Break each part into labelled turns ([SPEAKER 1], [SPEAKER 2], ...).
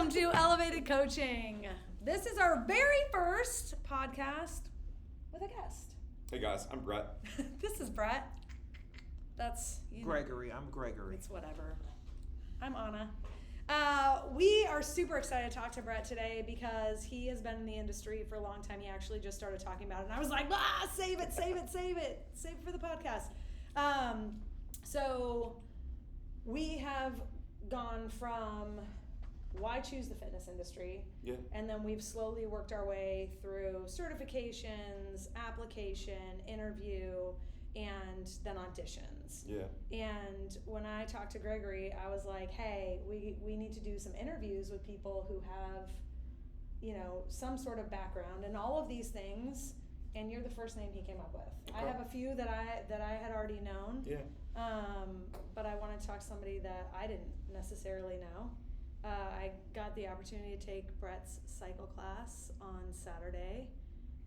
[SPEAKER 1] Welcome to Elevated Coaching. This is our very first podcast with a guest.
[SPEAKER 2] Hey guys, I'm Brett.
[SPEAKER 1] This is Brett. That's
[SPEAKER 3] Gregory. I'm Gregory.
[SPEAKER 1] It's whatever. I'm Anna. We are super excited to talk to Brett today because he has been in the industry for a long time. He actually just started talking about it, and I was like, save it for the podcast. So we have gone from why choose the fitness industry, and then we've slowly worked our way through certifications, application, interview, and then auditions. And when I talked to Gregory, I was like, hey, we need to do some interviews with people who have, some sort of background and all of these things. And you're the first name he came up with. Okay. I have a few that I had already known. But I wanted to talk to somebody that I didn't necessarily know. I got the opportunity to take Brett's cycle class on Saturday,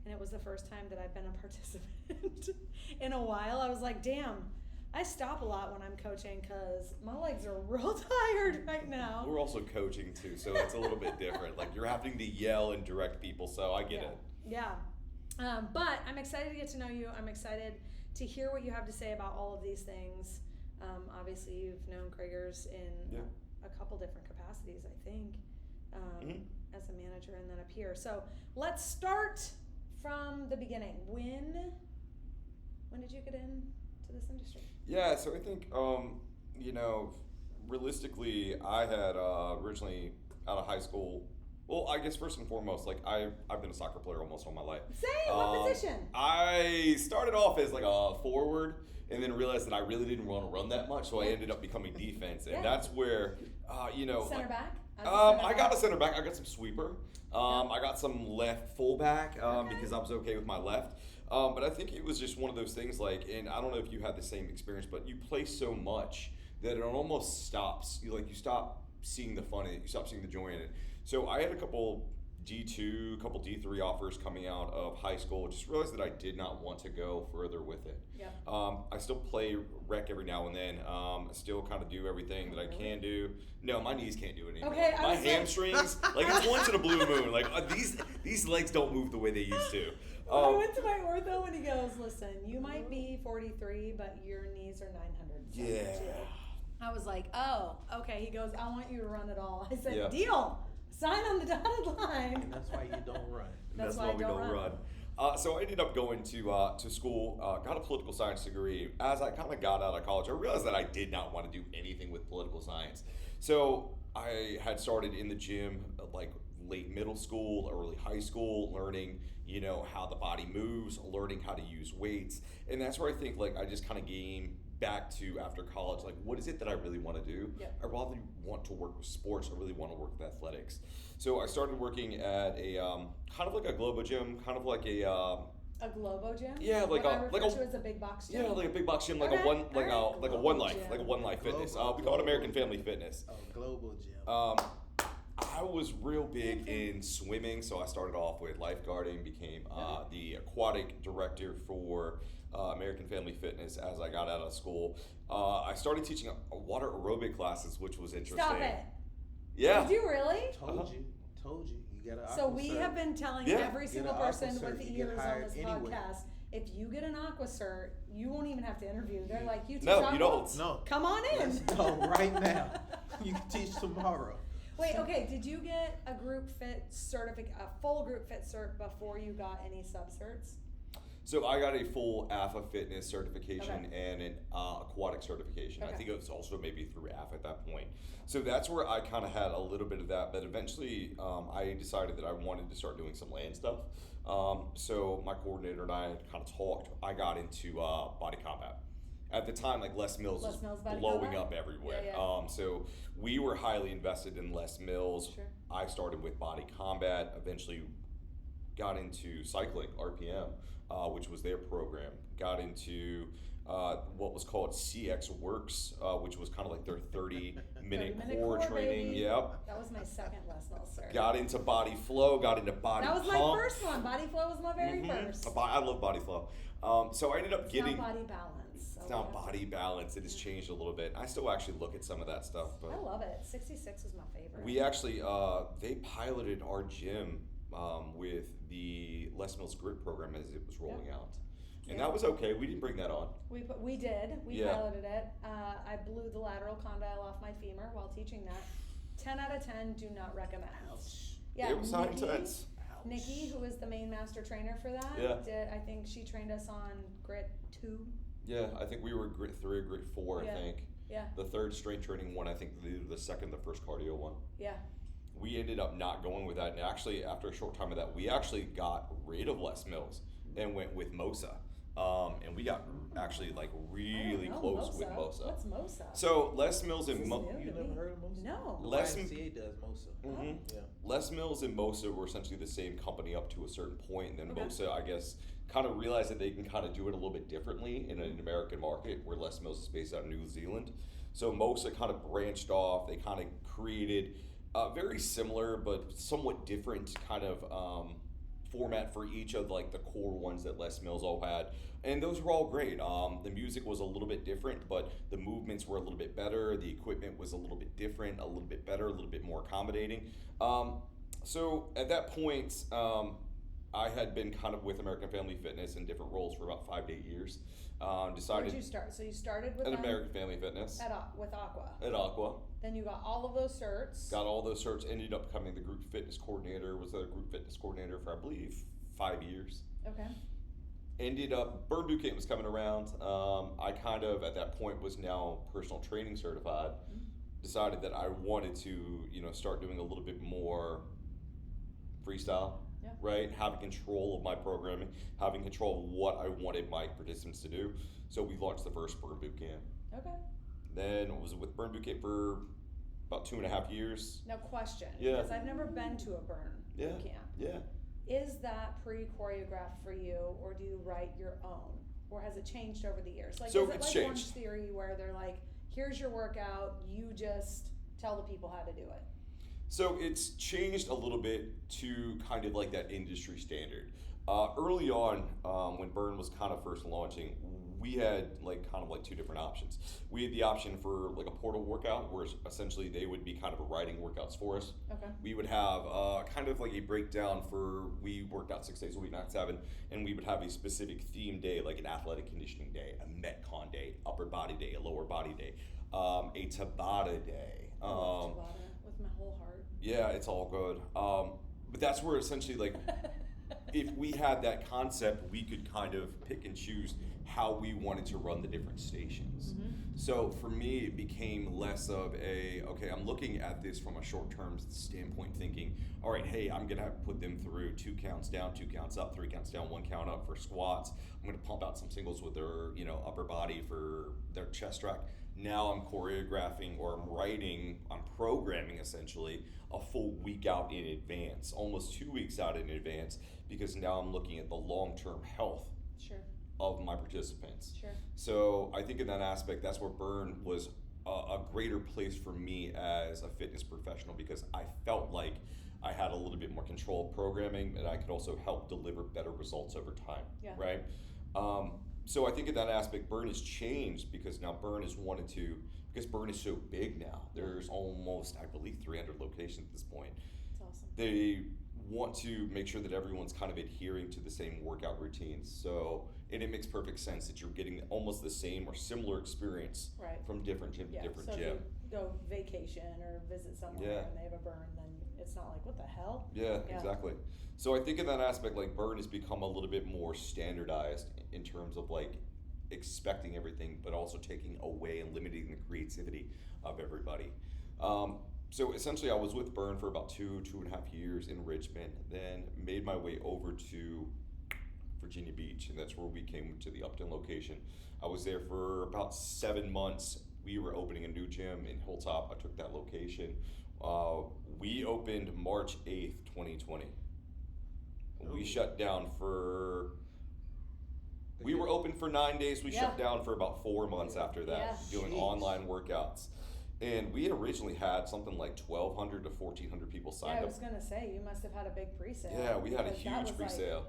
[SPEAKER 1] and it was the first time that I've been a participant in a while. I was like, damn, I stop a lot when I'm coaching because my legs are real tired right now.
[SPEAKER 2] We're also coaching too, so it's a little bit different. Like you're having to yell and direct people, so I get it.
[SPEAKER 1] Yeah. But I'm excited to get to know you. I'm excited to hear what you have to say about all of these things. Obviously, you've known Kragers in a couple different capacities, I think, as a manager and then up here. So let's start from the beginning. When did you get into this industry?
[SPEAKER 2] Yeah, so I think, realistically, I had originally out of high school. Well, I guess first and foremost, like I've been a soccer player almost all my life.
[SPEAKER 1] Same. What position?
[SPEAKER 2] I started off as like a forward, and then realized that I really didn't want to run that much, so I ended up becoming defense, and that's where,
[SPEAKER 1] Center back.
[SPEAKER 2] I got a center back. I got some sweeper. I got some left fullback because I was okay with my left. But I think it was just one of those things. Like, and I don't know if you had the same experience, but you play so much that it almost stops. You stop seeing the fun in it. You stop seeing the joy in it. So I had a couple D2, a couple D3 offers coming out of high school. Just realized that I did not want to go further with it. I still play rec every now and then. I still kind of do everything that I can do. No, my knees can't do it anymore.
[SPEAKER 1] Okay,
[SPEAKER 2] my hamstrings, like it's once in a blue moon. Like these legs don't move the way they used to.
[SPEAKER 1] I went to my ortho and he goes, listen, you might be 43, but your knees are 900.
[SPEAKER 2] Yeah.
[SPEAKER 1] I was like, oh, okay. He goes, I want you to run it all. I said, deal. Sign on the dotted line.
[SPEAKER 3] And that's why you don't run.
[SPEAKER 2] That's why we don't run. So I ended up going to school, got a political science degree. As I kind of got out of college, I realized that I did not want to do anything with political science. So I had started in the gym like late middle school, early high school, learning, how the body moves, learning how to use weights. And that's where I think like I just kind of came back to after college, like what is it that I really want to do? I rather want to work with sports. I really want to work with athletics. So I started working at a kind of like a Globo gym, kind of like a
[SPEAKER 1] Globo gym?
[SPEAKER 2] Yeah, like
[SPEAKER 1] what I refer to as a big box gym.
[SPEAKER 2] Yeah, like a big box gym, like a one life fitness. We call it American Family Fitness.
[SPEAKER 3] Oh, Global Gym.
[SPEAKER 2] I was real big in swimming, so I started off with lifeguarding, became the aquatic director for American Family Fitness as I got out of school. I started teaching water aerobic classes, which was interesting.
[SPEAKER 1] Stop it.
[SPEAKER 2] Yeah.
[SPEAKER 1] Did you really?
[SPEAKER 3] Told you. You got an
[SPEAKER 1] So we have been telling every single person with ears on this
[SPEAKER 3] anyway.
[SPEAKER 1] podcast, if you get an aqua cert, you won't even have to interview. They're like, you teach
[SPEAKER 2] No,
[SPEAKER 1] aqua?
[SPEAKER 2] you don't.
[SPEAKER 3] No.
[SPEAKER 1] Come on in.
[SPEAKER 3] Let's go right now. You can teach tomorrow.
[SPEAKER 1] Wait, okay, did you get a group fit a full group fit cert before you got any sub-certs?
[SPEAKER 2] So I got a full AFA fitness certification and an aquatic certification. I think it was also maybe through AFA at that point. So that's where I kind of had a little bit of that, but eventually I decided that I wanted to start doing some land stuff. So my coordinator and I kind of talked. I got into body combat. At the time, like Les Mills was blowing up everywhere. So we were highly invested in Les Mills.
[SPEAKER 1] Sure.
[SPEAKER 2] I started with body combat, eventually got into cycling, RPM, which was their program. Got into what was called CX Works, which was kind of like their 30-minute core training.
[SPEAKER 1] Baby.
[SPEAKER 2] Yep.
[SPEAKER 1] That was my second Les Mills cert.
[SPEAKER 2] Got into Body Flow, got into Body Pump.
[SPEAKER 1] That was my first one. Body Flow was my very first.
[SPEAKER 2] I love Body Flow. So I ended up getting...
[SPEAKER 1] Not Body Balance. balance. So
[SPEAKER 2] It's now
[SPEAKER 1] we have
[SPEAKER 2] body
[SPEAKER 1] to-
[SPEAKER 2] balance. It has changed a little bit. I still actually look at some of that stuff, but
[SPEAKER 1] I love it. 66 is my favorite.
[SPEAKER 2] we actually they piloted our gym with the Les Mills Grit program as it was rolling out, and
[SPEAKER 1] Yeah.
[SPEAKER 2] that was okay. We didn't bring that on.
[SPEAKER 1] We did. We
[SPEAKER 2] Yeah.
[SPEAKER 1] piloted it. I blew the lateral condyle off my femur while teaching that. 10 out of 10 do not recommend.
[SPEAKER 3] Ouch.
[SPEAKER 1] Yeah,
[SPEAKER 2] It was intense.
[SPEAKER 3] Ouch.
[SPEAKER 1] Nikki, who is the main master trainer for that,
[SPEAKER 2] Yeah.
[SPEAKER 1] I think she trained us on Grit 2.
[SPEAKER 2] Yeah, I think we were Grit 3 or Grit 4.
[SPEAKER 1] Yeah.
[SPEAKER 2] I think
[SPEAKER 1] Yeah,
[SPEAKER 2] the third strength training one. I think the second, the first cardio one.
[SPEAKER 1] yeah.
[SPEAKER 2] We ended up not going with that, and actually after a short time of that, we actually got rid of Les Mills and went with MOSA. And we got actually like really
[SPEAKER 1] I don't know
[SPEAKER 2] close with MOSA.
[SPEAKER 1] What's MOSA?
[SPEAKER 2] So Les Mills
[SPEAKER 1] This
[SPEAKER 2] and
[SPEAKER 1] is
[SPEAKER 2] Mo-
[SPEAKER 1] new.
[SPEAKER 3] You never heard of MOSA?
[SPEAKER 1] No.
[SPEAKER 3] The
[SPEAKER 2] Les-
[SPEAKER 3] YMCA does MOSA.
[SPEAKER 2] Mhm.
[SPEAKER 3] Yeah.
[SPEAKER 2] Les Mills and MOSA were essentially the same company up to a certain point, and then
[SPEAKER 1] Okay.
[SPEAKER 2] MOSA, I guess, kind of realized that they can kind of do it a little bit differently in an American market where Les Mills is based out of New Zealand. So MOSA kind of branched off. They kind of created a very similar but somewhat different kind of format for each of like the core ones that Les Mills all had, and those were all great. The music was a little bit different, but the movements were a little bit better. The equipment was a little bit different, a little bit better, a little bit more accommodating. So at that point, I had been kind of with American Family Fitness in different roles for about 5 to 8 years.
[SPEAKER 1] Where
[SPEAKER 2] Decided
[SPEAKER 1] did you start? So you started with
[SPEAKER 2] at
[SPEAKER 1] them
[SPEAKER 2] American Family Fitness
[SPEAKER 1] with Aqua.
[SPEAKER 2] at Aqua.
[SPEAKER 1] Then you got all of those certs.
[SPEAKER 2] Got all those certs. Ended up becoming the group fitness coordinator. Was a group fitness coordinator for I believe 5 years.
[SPEAKER 1] Okay.
[SPEAKER 2] Ended up Burn Boot Camp was coming around. I kind of at that point was now personal training certified. Decided that I wanted to start doing a little bit more freestyle.
[SPEAKER 1] Yeah.
[SPEAKER 2] Right, having control of my programming, having control of what I wanted my participants to do. So we launched the first Burn Boot Camp.
[SPEAKER 1] Okay.
[SPEAKER 2] Then was with Burn Boot Camp for about 2.5 years.
[SPEAKER 1] Now, question.
[SPEAKER 2] Yeah.
[SPEAKER 1] Because I've never been to a burn
[SPEAKER 2] Yeah.
[SPEAKER 1] camp.
[SPEAKER 2] Yeah.
[SPEAKER 1] Is that pre-choreographed for you, or do you write your own, or has it changed over the years? Like,
[SPEAKER 2] So
[SPEAKER 1] is it
[SPEAKER 2] it's
[SPEAKER 1] like
[SPEAKER 2] changed.
[SPEAKER 1] Orange Theory, where they're like, "Here's your workout, you just tell the people how to do it"?
[SPEAKER 2] So it's changed a little bit to kind of like that industry standard. Early on, when Burn was kind of first launching, we had like kind of like two different options. We had the option for like a portal workout, where essentially they would be kind of writing workouts for us.
[SPEAKER 1] Okay.
[SPEAKER 2] We would have kind of like a breakdown we worked out 6 days a week, not 7, and we would have a specific theme day, like an athletic conditioning day, a Metcon day, upper body day, a lower body day, a Tabata day.
[SPEAKER 1] I love Tabata with my whole heart.
[SPEAKER 2] Yeah, it's all good. But that's where essentially like if we had that concept, we could kind of pick and choose how we wanted to run the different stations.
[SPEAKER 1] Mhm.
[SPEAKER 2] So for me, it became less of okay, I'm looking at this from a short-term standpoint, thinking, all right, hey, I'm gonna have to put them through 2 counts down, 2 counts up, 3 counts down, 1 count up for squats. I'm gonna pump out some singles with their, upper body for their chest rack. Now I'm choreographing or I'm programming essentially a full week out in advance, almost 2 weeks out in advance, because now I'm looking at the long-term health
[SPEAKER 1] Sure.
[SPEAKER 2] of my participants.
[SPEAKER 1] Sure.
[SPEAKER 2] So I think in that aspect, that's where Burn was a greater place for me as a fitness professional, because I felt like I had a little bit more control of programming, and I could also help deliver better results over time.
[SPEAKER 1] Yeah.
[SPEAKER 2] Right. So I think in that aspect, Burn has changed because now Burn has wanted to, because Burn is so big now. There's almost, I believe, 300 locations at this point.
[SPEAKER 1] It's awesome.
[SPEAKER 2] They want to make sure that everyone's kind of adhering to the same workout routines. So, and it makes perfect sense that you're getting almost the same or similar experience
[SPEAKER 1] Right.
[SPEAKER 2] from different gym
[SPEAKER 1] Yeah.
[SPEAKER 2] to different
[SPEAKER 1] So
[SPEAKER 2] gym.
[SPEAKER 1] if you go vacation or visit somewhere
[SPEAKER 2] Yeah.
[SPEAKER 1] and they have a burn, then it's not like, what the hell?
[SPEAKER 2] Yeah,
[SPEAKER 1] Yeah.
[SPEAKER 2] exactly. So I think in that aspect, like Burn has become a little bit more standardized in terms of like expecting everything, but also taking away and limiting the creativity of everybody. So essentially I was with Burn for about 2.5 years in Richmond, then made my way over to Virginia Beach, and that's where we came to the Upton location. I was there for about 7 months. We were opening a new gym in Hilltop. I took that location. We opened March 8th, 2020. We
[SPEAKER 3] Ooh.
[SPEAKER 2] shut down we were open for 9 days. We
[SPEAKER 1] Yeah.
[SPEAKER 2] shut down for about 4 months after that,
[SPEAKER 1] Yeah.
[SPEAKER 2] doing
[SPEAKER 3] Jeez.
[SPEAKER 2] online workouts. And we had originally had something like 1,200 to 1,400 people
[SPEAKER 1] Yeah,
[SPEAKER 2] signed
[SPEAKER 1] I
[SPEAKER 2] up.
[SPEAKER 1] was gonna say, you must have had a big pre-sale.
[SPEAKER 2] Yeah, we had a
[SPEAKER 1] because that
[SPEAKER 2] huge
[SPEAKER 1] was like-
[SPEAKER 2] pre-sale.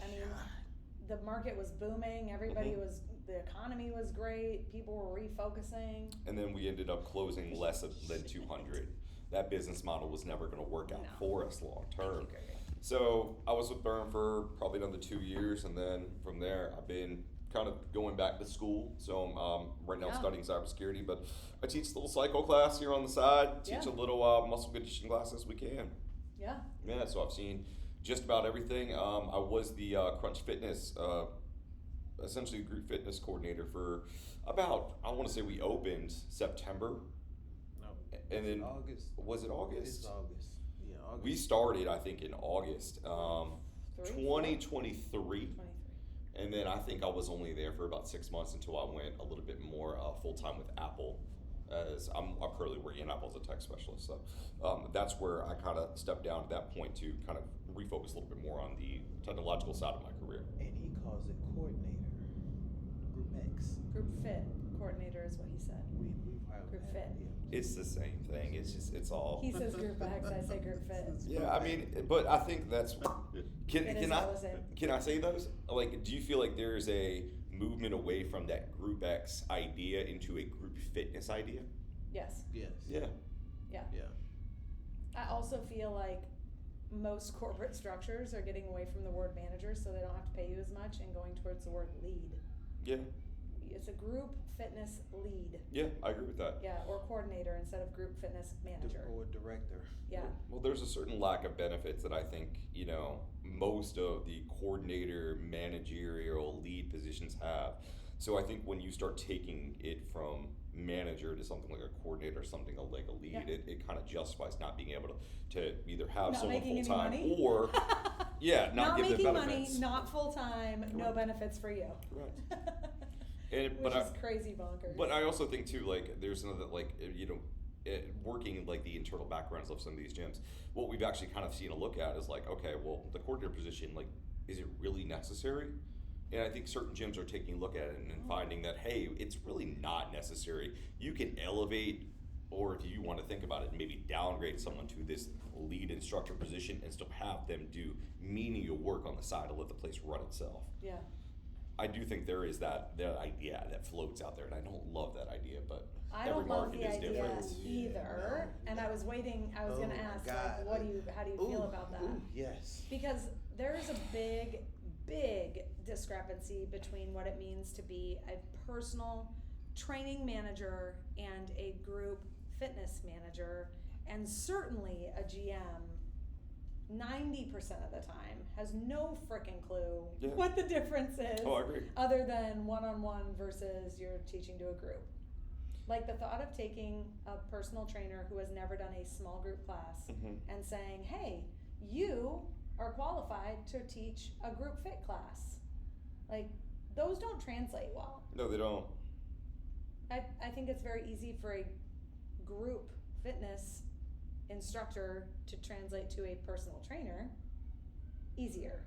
[SPEAKER 1] I mean, the market was booming. Everybody was, the economy was great. People were refocusing.
[SPEAKER 2] And then we ended up closing less than 200. That business model was never going to work out for us long term. So I was with Byrne for probably another 2 years, and then from there I've been kind of going back to school. So I'm right now studying cybersecurity, but I teach a little psycho class here on the side, teach a little muscle conditioning classes we can.
[SPEAKER 1] Yeah.
[SPEAKER 2] Yeah, so I've seen just about everything. I was the Crunch Fitness, essentially group fitness coordinator for about, I want to say we opened September.
[SPEAKER 3] No.
[SPEAKER 2] And then,
[SPEAKER 3] August.
[SPEAKER 2] Was it August?
[SPEAKER 3] It's August. Yeah, August.
[SPEAKER 2] We started, I think, in August, 2023.
[SPEAKER 1] 23.
[SPEAKER 2] And then I think I was only there for about 6 months until I went a little bit more full-time with Apple. As I'm currently working at Apple as a tech specialist. So that's where I kind of stepped down at that point to kind of refocus a little bit more on the technological side of my career.
[SPEAKER 3] And he calls it coordinator. Group X.
[SPEAKER 1] Group fit coordinator is what he said.
[SPEAKER 3] We've hired
[SPEAKER 1] Group
[SPEAKER 3] that,
[SPEAKER 1] fit.
[SPEAKER 3] yeah.
[SPEAKER 2] It's the same thing. It's all.
[SPEAKER 1] He says group X, I say group fit.
[SPEAKER 2] Yeah, I mean, but I think that's.
[SPEAKER 1] It is all the same.
[SPEAKER 2] Can I say those? Like, do you feel like there's a movement away from that Group X idea into a group fitness idea?
[SPEAKER 1] Yes.
[SPEAKER 3] Yes.
[SPEAKER 2] Yeah.
[SPEAKER 1] Yeah.
[SPEAKER 3] Yeah.
[SPEAKER 1] I also feel like most corporate structures are getting away from the word manager, so they don't have to pay you as much, and going towards the word lead.
[SPEAKER 2] Yeah.
[SPEAKER 1] It's a group fitness lead.
[SPEAKER 2] Yeah, I agree with that.
[SPEAKER 1] Yeah, or coordinator instead of group fitness manager.
[SPEAKER 3] Or director.
[SPEAKER 1] Yeah.
[SPEAKER 2] Well, there's a certain lack of benefits that I think, most of the coordinator, managerial, lead positions have. So I think when you start taking it from manager to something like a coordinator, something like a lead, it kind of justifies not being able to either have
[SPEAKER 1] Not
[SPEAKER 2] someone
[SPEAKER 1] making any
[SPEAKER 2] full time
[SPEAKER 1] money.
[SPEAKER 2] or not give them
[SPEAKER 1] making money,
[SPEAKER 2] benefits.
[SPEAKER 1] not full time, no
[SPEAKER 2] Correct.
[SPEAKER 1] benefits for you.
[SPEAKER 2] Correct.
[SPEAKER 1] Which is crazy bonkers.
[SPEAKER 2] But I also think too, like, there's another, like, working like the internal backgrounds of some of these gyms, what we've actually kind of seen a look at is like, okay, well, the coordinator position, like, is it really necessary? And I think certain gyms are taking a look at it and finding that, hey, it's really not necessary. You can elevate, or if you want to think about it, maybe downgrade someone to this lead instructor position and still have them do menial work on the side to let the place run itself.
[SPEAKER 1] Yeah.
[SPEAKER 2] I do think there is that idea that floats out there, and I don't love that idea, but
[SPEAKER 1] I
[SPEAKER 2] every
[SPEAKER 1] don't love
[SPEAKER 2] market
[SPEAKER 1] the
[SPEAKER 2] is
[SPEAKER 1] idea
[SPEAKER 2] different.
[SPEAKER 1] either, and I was waiting. I was going to ask, like, how do you feel about that?
[SPEAKER 3] Ooh, yes.
[SPEAKER 1] Because there is a big discrepancy between what it means to be a personal training manager and a group fitness manager, and certainly a GM 90% of the time has no frickin' clue what the difference is.
[SPEAKER 2] Oh, I agree.
[SPEAKER 1] Other than one-on-one versus you're teaching to a group. Like the thought of taking a personal trainer who has never done a small group class and saying, hey, you are qualified to teach a group fit class. Like, those don't translate well.
[SPEAKER 2] No, they don't.
[SPEAKER 1] I think it's very easy for a group fitness instructor to translate to a personal trainer. Easier.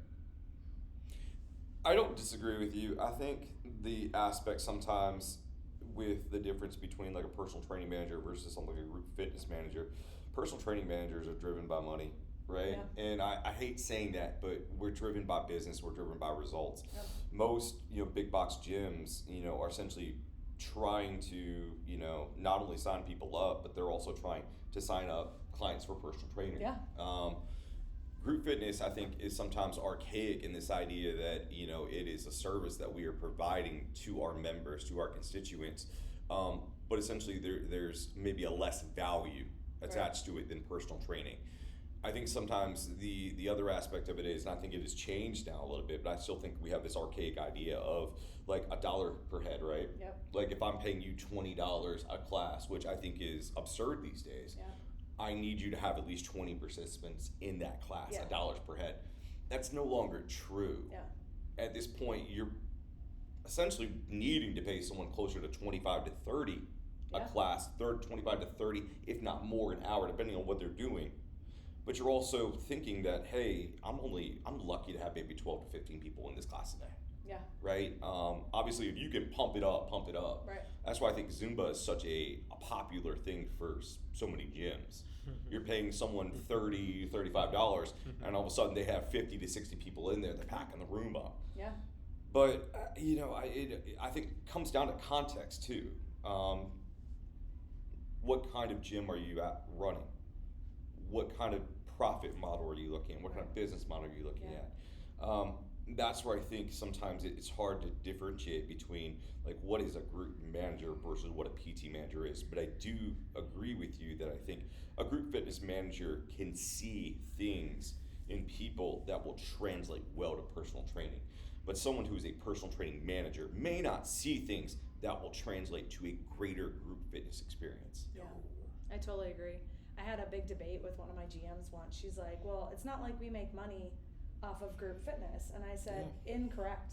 [SPEAKER 2] I don't disagree with you. I think the aspect sometimes with the difference between like a personal training manager versus something like a group fitness manager, personal training managers are driven by money, right?
[SPEAKER 1] Yeah.
[SPEAKER 2] And I hate saying that, but we're driven by business, we're driven by results.
[SPEAKER 1] Yep.
[SPEAKER 2] Most, big box gyms, are essentially trying to, not only sign people up, but they're also trying to sign up clients for personal training.
[SPEAKER 1] Yeah.
[SPEAKER 2] Group fitness, I think, is sometimes archaic in this idea that, it is a service that we are providing to our members, to our constituents. But essentially there's maybe a less value attached to it than personal training. I think sometimes the other aspect of it is, and I think it has changed now a little bit, but I still think we have this archaic idea of like $1 per head, right?
[SPEAKER 1] Yep.
[SPEAKER 2] Like if I'm paying you $20 a class, which I think is absurd these days,
[SPEAKER 1] Yeah.
[SPEAKER 2] I need you to have at least 20 participants in that class,
[SPEAKER 1] Yeah.
[SPEAKER 2] $1 per head. That's no longer true.
[SPEAKER 1] Yeah.
[SPEAKER 2] At this point, you're essentially needing to pay someone closer to 25 to 30 a class, 25 to 30, if not more an hour, depending on what they're doing. But you're also thinking that, hey, I'm lucky to have maybe 12 to 15 people in this class today.
[SPEAKER 1] Yeah.
[SPEAKER 2] Right? Obviously, if you can pump it up.
[SPEAKER 1] Right.
[SPEAKER 2] That's why I think Zumba is such a popular thing for so many gyms. You're paying someone $30, $35, and all of a sudden they have 50 to 60 people in there. They're packing the room up.
[SPEAKER 1] Yeah.
[SPEAKER 2] But I think it comes down to context too. What kind of gym are you running? What kind of profit model are you looking at? What kind of business model are you looking at? That's where I think sometimes it's hard to differentiate between like what is a group manager versus what a PT manager is. But I do agree with you that I think a group fitness manager can see things in people that will translate well to personal training. But someone who is a personal training manager may not see things that will translate to a greater group fitness experience.
[SPEAKER 1] Yeah, I totally agree. I had a big debate with one of my GMs once. She's like, well, it's not like we make money off of group fitness. And I said, incorrect.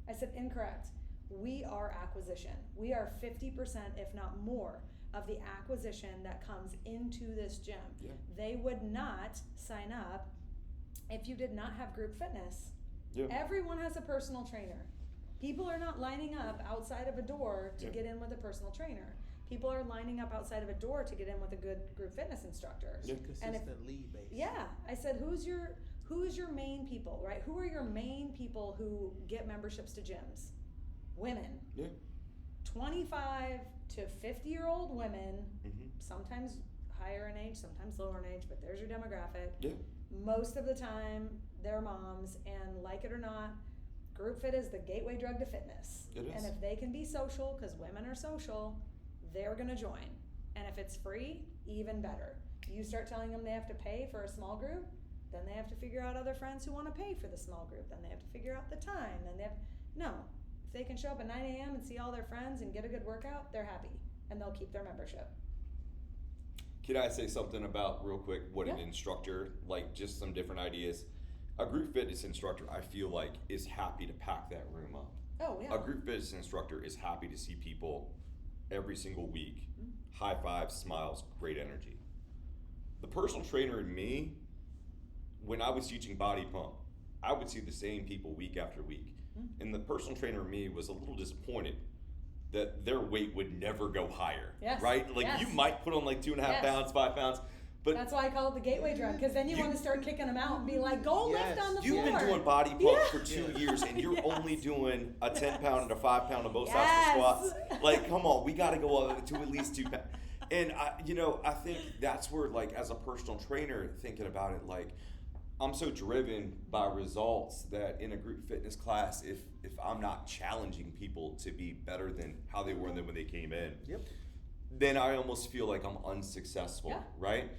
[SPEAKER 1] I said, incorrect. We are acquisition. We are 50%, if not more, of the acquisition that comes into this gym.
[SPEAKER 2] Yeah.
[SPEAKER 1] They would not sign up if you did not have group fitness.
[SPEAKER 2] Yeah.
[SPEAKER 1] Everyone has a personal trainer. People are not lining up outside of a door to get in with a personal trainer. People are lining up outside of a door to get in with a good group fitness instructor.
[SPEAKER 3] Yeah. Consistent lead base.
[SPEAKER 1] Yeah, I said, who's your main people, right? Who are your main people who get memberships to gyms? Women.
[SPEAKER 2] Yeah.
[SPEAKER 1] 25 to 50-year-old women,
[SPEAKER 2] Mm-hmm.
[SPEAKER 1] sometimes higher in age, sometimes lower in age, but there's your demographic.
[SPEAKER 2] Yeah.
[SPEAKER 1] Most of the time, they're moms, and like it or not, group fit is the gateway drug to fitness.
[SPEAKER 2] It is.
[SPEAKER 1] And if they can be social, because women are social, they're gonna join. And if it's free, even better. You start telling them they have to pay for a small group, then they have to figure out other friends who wanna pay for the small group, then they have to figure out the time, then they have, no. If they can show up at 9 a.m. and see all their friends and get a good workout, they're happy, and they'll keep their membership.
[SPEAKER 2] Can I say something about real quick what an
[SPEAKER 1] Yeah.
[SPEAKER 2] instructor, like just some different ideas? A group fitness instructor, I feel like, is happy to pack that room up.
[SPEAKER 1] Oh, yeah.
[SPEAKER 2] A group fitness instructor is happy to see people every single week.
[SPEAKER 1] Mm-hmm.
[SPEAKER 2] High fives, smiles, great energy. The personal trainer in me, when I was teaching body pump, I would see the same people week after week.
[SPEAKER 1] Mm-hmm.
[SPEAKER 2] And the personal trainer in me was a little disappointed that their weight would never go higher.
[SPEAKER 1] Yes.
[SPEAKER 2] Right? Like
[SPEAKER 1] Yes.
[SPEAKER 2] you might put on like 2.5
[SPEAKER 1] Yes.
[SPEAKER 2] pounds, 5 pounds, but
[SPEAKER 1] That's why I call it the gateway drug, because then you want to start kicking them out and be like, go
[SPEAKER 3] Yes.
[SPEAKER 1] lift on the
[SPEAKER 2] you've
[SPEAKER 1] floor.
[SPEAKER 2] been doing body pump
[SPEAKER 1] Yeah.
[SPEAKER 2] for 2
[SPEAKER 3] Yeah.
[SPEAKER 2] years and you're
[SPEAKER 1] Yes.
[SPEAKER 2] only doing a 10 pound and a 5 pound of both sides
[SPEAKER 1] Yes.
[SPEAKER 2] for squats. Like, come on, we got to go up to at least 2 pounds. And I think that's where, like, as a personal trainer, thinking about it, like, I'm so driven by results that in a group fitness class, if I'm not challenging people to be better than how they were than when they came in,
[SPEAKER 3] Yep.
[SPEAKER 2] then I almost feel like I'm unsuccessful,
[SPEAKER 1] Yeah.
[SPEAKER 2] right?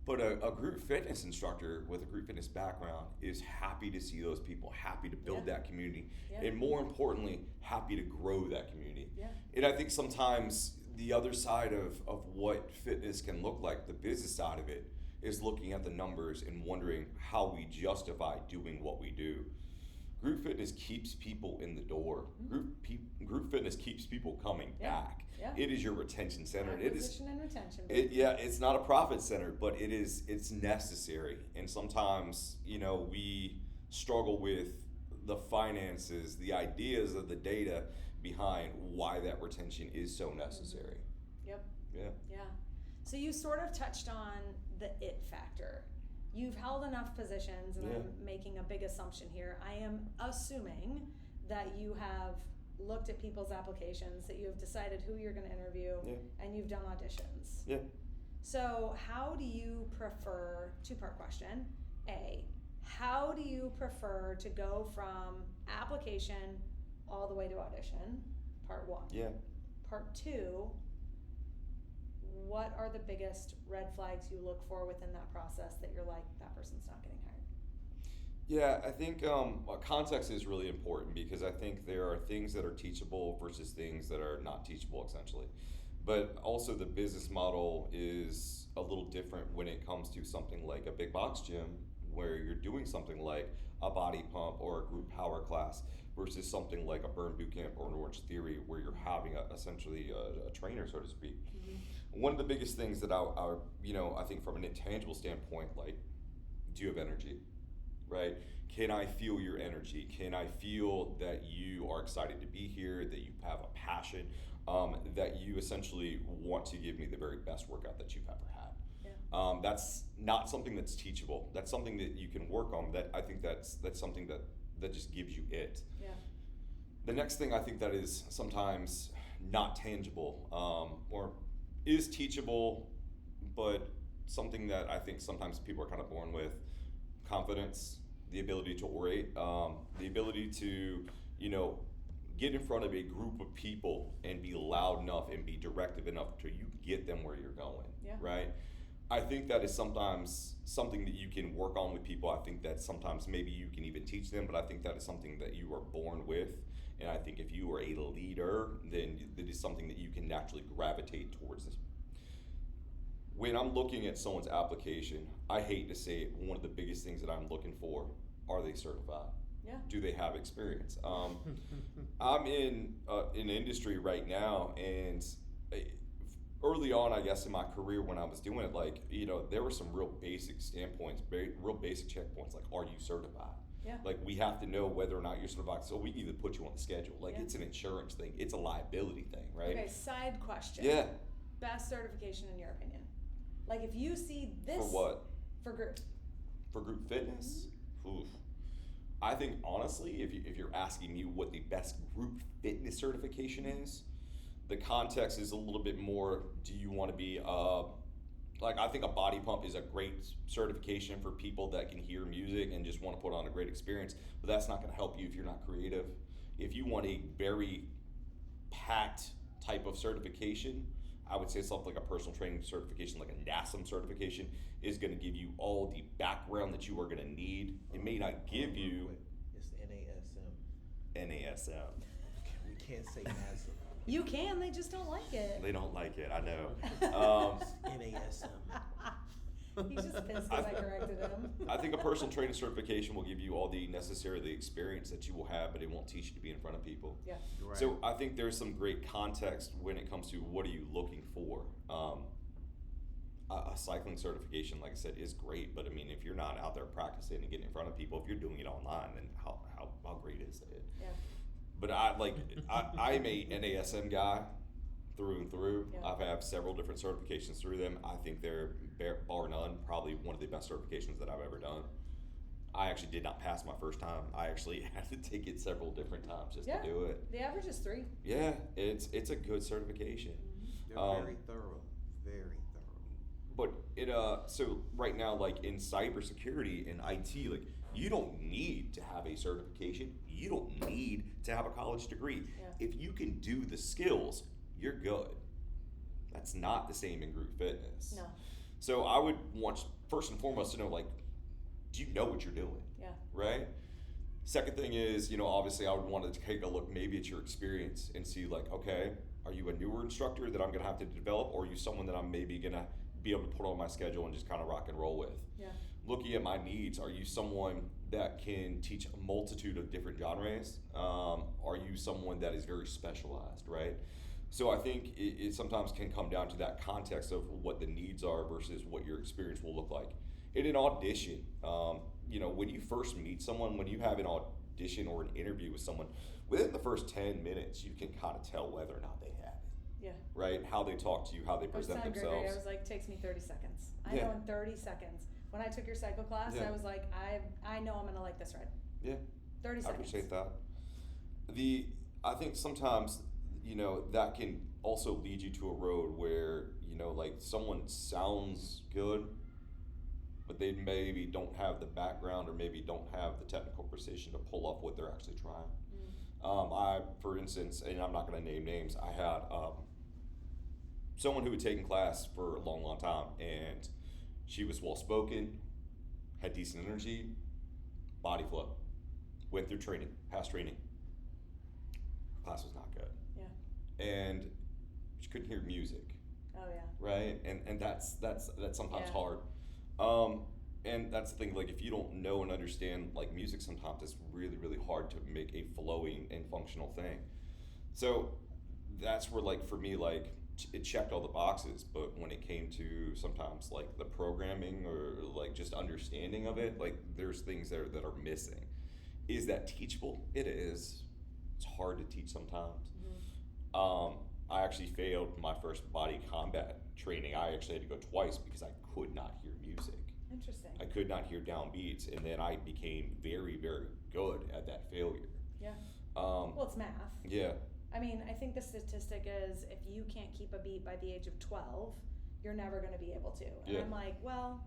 [SPEAKER 2] But a group fitness instructor with a group fitness background is happy to see those people, happy to build
[SPEAKER 1] Yeah.
[SPEAKER 2] that community,
[SPEAKER 1] Yeah.
[SPEAKER 2] and more importantly, happy to grow that community.
[SPEAKER 1] Yeah.
[SPEAKER 2] And I think sometimes the other side of what fitness can look like, the business side of it, is looking at the numbers and wondering how we justify doing what we do. Group fitness keeps people in the door. Group fitness keeps people coming
[SPEAKER 1] Yeah.
[SPEAKER 2] back.
[SPEAKER 1] Yeah.
[SPEAKER 2] It is your retention center. It is.
[SPEAKER 1] Acquisition and retention.
[SPEAKER 2] It's not a profit center, but it's necessary. And sometimes, we struggle with the finances, the ideas of the data behind why that retention is so necessary.
[SPEAKER 1] Yep.
[SPEAKER 2] Yeah.
[SPEAKER 1] Yeah. So you sort of touched on the it factor. You've held enough positions, and
[SPEAKER 2] Yeah.
[SPEAKER 1] I'm making a big assumption here. I am assuming that you have looked at people's applications, that you have decided who you're going to interview,
[SPEAKER 2] Yeah.
[SPEAKER 1] and you've done auditions.
[SPEAKER 2] Yeah.
[SPEAKER 1] So how do you prefer, two-part question, A, how do you prefer to go from application all the way to audition, part one?
[SPEAKER 2] Yeah.
[SPEAKER 1] Part two, what are the biggest red flags you look for within that process that you're like, that person's not getting hired?
[SPEAKER 2] Yeah, I think context is really important because I think there are things that are teachable versus things that are not teachable, essentially. But also the business model is a little different when it comes to something like a big box gym where you're doing something like a body pump or a group power class versus something like a burn boot camp or an Orange Theory where you're having essentially a trainer, so to speak. Mm-hmm. One of the biggest things that I think from an intangible standpoint, like, do you have energy? Right? Can I feel your energy? Can I feel that you are excited to be here, that you have a passion, that you essentially want to give me the very best workout that you've ever had? Yeah. That's not something that's teachable. That's something that you can work on. That I think that's something that just gives you it.
[SPEAKER 1] Yeah.
[SPEAKER 2] The next thing I think that is sometimes not tangible, or is teachable, but something that I think sometimes people are kind of born with: confidence, the ability to orate, the ability to, you know, get in front of a group of people and be loud enough and be directive enough to you get them where you're going,
[SPEAKER 1] Yeah.
[SPEAKER 2] right? I think that is sometimes something that you can work on with people. I think that sometimes maybe you can even teach them, but I think that is something that you are born with. And I think if you are a leader, then it is something that you can naturally gravitate towards this. When I'm looking at someone's application, I hate to say it, one of the biggest things that I'm looking for: are they certified?
[SPEAKER 1] Yeah.
[SPEAKER 2] Do they have experience? I'm in an industry right now, and early on, I guess in my career when I was doing it, like, you know, there were some real basic standpoints, real basic checkpoints, like, are you certified?
[SPEAKER 1] Yeah.
[SPEAKER 2] Like, we have to know whether or not you're certified, so we either put you on the schedule. Like,
[SPEAKER 1] Yeah.
[SPEAKER 2] it's an insurance thing, it's a liability thing, right?
[SPEAKER 1] Okay, side question.
[SPEAKER 2] Yeah.
[SPEAKER 1] Best certification in your opinion? Like, if you see this.
[SPEAKER 2] For what?
[SPEAKER 1] For group.
[SPEAKER 2] For group fitness? Oof. I think honestly, if you're asking me what the best group fitness certification is, the context is a little bit more: do you want to be like, I think a body pump is a great certification for people that can hear music and just want to put on a great experience, but that's not going to help you if you're not creative. If you want a very packed type of certification, I would say something like a personal training certification, like a NASM certification, is going to give you all the background that you are going to need. It may not give you
[SPEAKER 3] It's NASM.
[SPEAKER 2] NASM.
[SPEAKER 3] We can't say NASM.
[SPEAKER 1] You can, they just don't like it.
[SPEAKER 2] They don't like it, I know.
[SPEAKER 3] NASM.
[SPEAKER 1] He's just pissed because I corrected him.
[SPEAKER 2] I think a personal training certification will give you all the necessary experience that you will have, but it won't teach you to be in front of people.
[SPEAKER 1] Yeah.
[SPEAKER 3] Right.
[SPEAKER 2] So I think there's some great context when it comes to what are you looking for. A cycling certification, like I said, is great, but I mean, if you're not out there practicing and getting in front of people, if you're doing it online, then how great is it?
[SPEAKER 1] Yeah.
[SPEAKER 2] But I'm a NASM guy through and through.
[SPEAKER 1] Yeah.
[SPEAKER 2] I've had several different certifications through them. I think they're, bar none, probably one of the best certifications that I've ever done. I actually did not pass my first time. I actually had to take it several different times just
[SPEAKER 1] Yeah.
[SPEAKER 2] to do it.
[SPEAKER 1] The average is 3.
[SPEAKER 2] Yeah, it's a good certification.
[SPEAKER 3] They're very thorough. Very thorough.
[SPEAKER 2] But it so right now, like in cybersecurity and IT, like, you don't need to have a certification. You don't need to have a college degree.
[SPEAKER 1] Yeah.
[SPEAKER 2] If you can do the skills, you're good. That's not the same in group fitness.
[SPEAKER 1] No.
[SPEAKER 2] So I would want, first and foremost, to know, like, do you know what you're doing?
[SPEAKER 1] Yeah.
[SPEAKER 2] Right? Second thing is, you know, obviously I would want to take a look maybe at your experience and see, like, okay, are you a newer instructor that I'm going to have to develop, or are you someone that I'm maybe going to be able to put on my schedule and just kind of rock and roll with?
[SPEAKER 1] Yeah.
[SPEAKER 2] Looking at my needs, are you someone that can teach a multitude of different genres? Are you someone that is very specialized, right? So I think it sometimes can come down to that context of what the needs are versus what your experience will look like. In an audition, you know, when you first meet someone, when you have an audition or an interview with someone, within the first 10 minutes, you can kind of tell whether or not they have it.
[SPEAKER 1] Yeah.
[SPEAKER 2] Right? How they talk to you, how they
[SPEAKER 1] I was
[SPEAKER 2] present
[SPEAKER 1] telling Gregory,
[SPEAKER 2] themselves.
[SPEAKER 1] I was like, takes me 30 seconds. I
[SPEAKER 2] Yeah.
[SPEAKER 1] know in 30 seconds. When I took your cycle class,
[SPEAKER 2] Yeah.
[SPEAKER 1] I was like, I know I'm gonna like this ride.
[SPEAKER 2] Yeah.
[SPEAKER 1] 30
[SPEAKER 2] I
[SPEAKER 1] seconds.
[SPEAKER 2] appreciate that. I think sometimes, you know, that can also lead you to a road where, you know, like, someone sounds good, but they maybe don't have the background or maybe don't have the technical precision to pull off what they're actually trying. I, for instance, and I'm not going to name names, I had someone who had taken class for a long, long time, and she was well-spoken, had decent energy, body flow, went through training, past training. Class was not good.
[SPEAKER 1] Yeah.
[SPEAKER 2] And she couldn't hear music,
[SPEAKER 1] Oh yeah.
[SPEAKER 2] right? And that's sometimes
[SPEAKER 1] Yeah.
[SPEAKER 2] hard. And that's the thing, like, if you don't know and understand, like, music, sometimes it's really, really hard to make a flowing and functional thing. So that's where, like, for me, like, it checked all the boxes, but when it came to sometimes, like, the programming or, like, just understanding of it, like, there's things there that are missing. Is that teachable? It is. It's hard to teach sometimes. I actually failed my first body combat training. I actually had to go twice because I could not hear music.
[SPEAKER 1] Interesting.
[SPEAKER 2] I could not hear downbeats, and then I became very, very good at that failure.
[SPEAKER 1] Yeah. Well, it's math.
[SPEAKER 2] Yeah.
[SPEAKER 1] I mean, I think the statistic is if you can't keep a beat by the age of 12, you're never going to be able to. And
[SPEAKER 2] Yeah.
[SPEAKER 1] I'm like, well,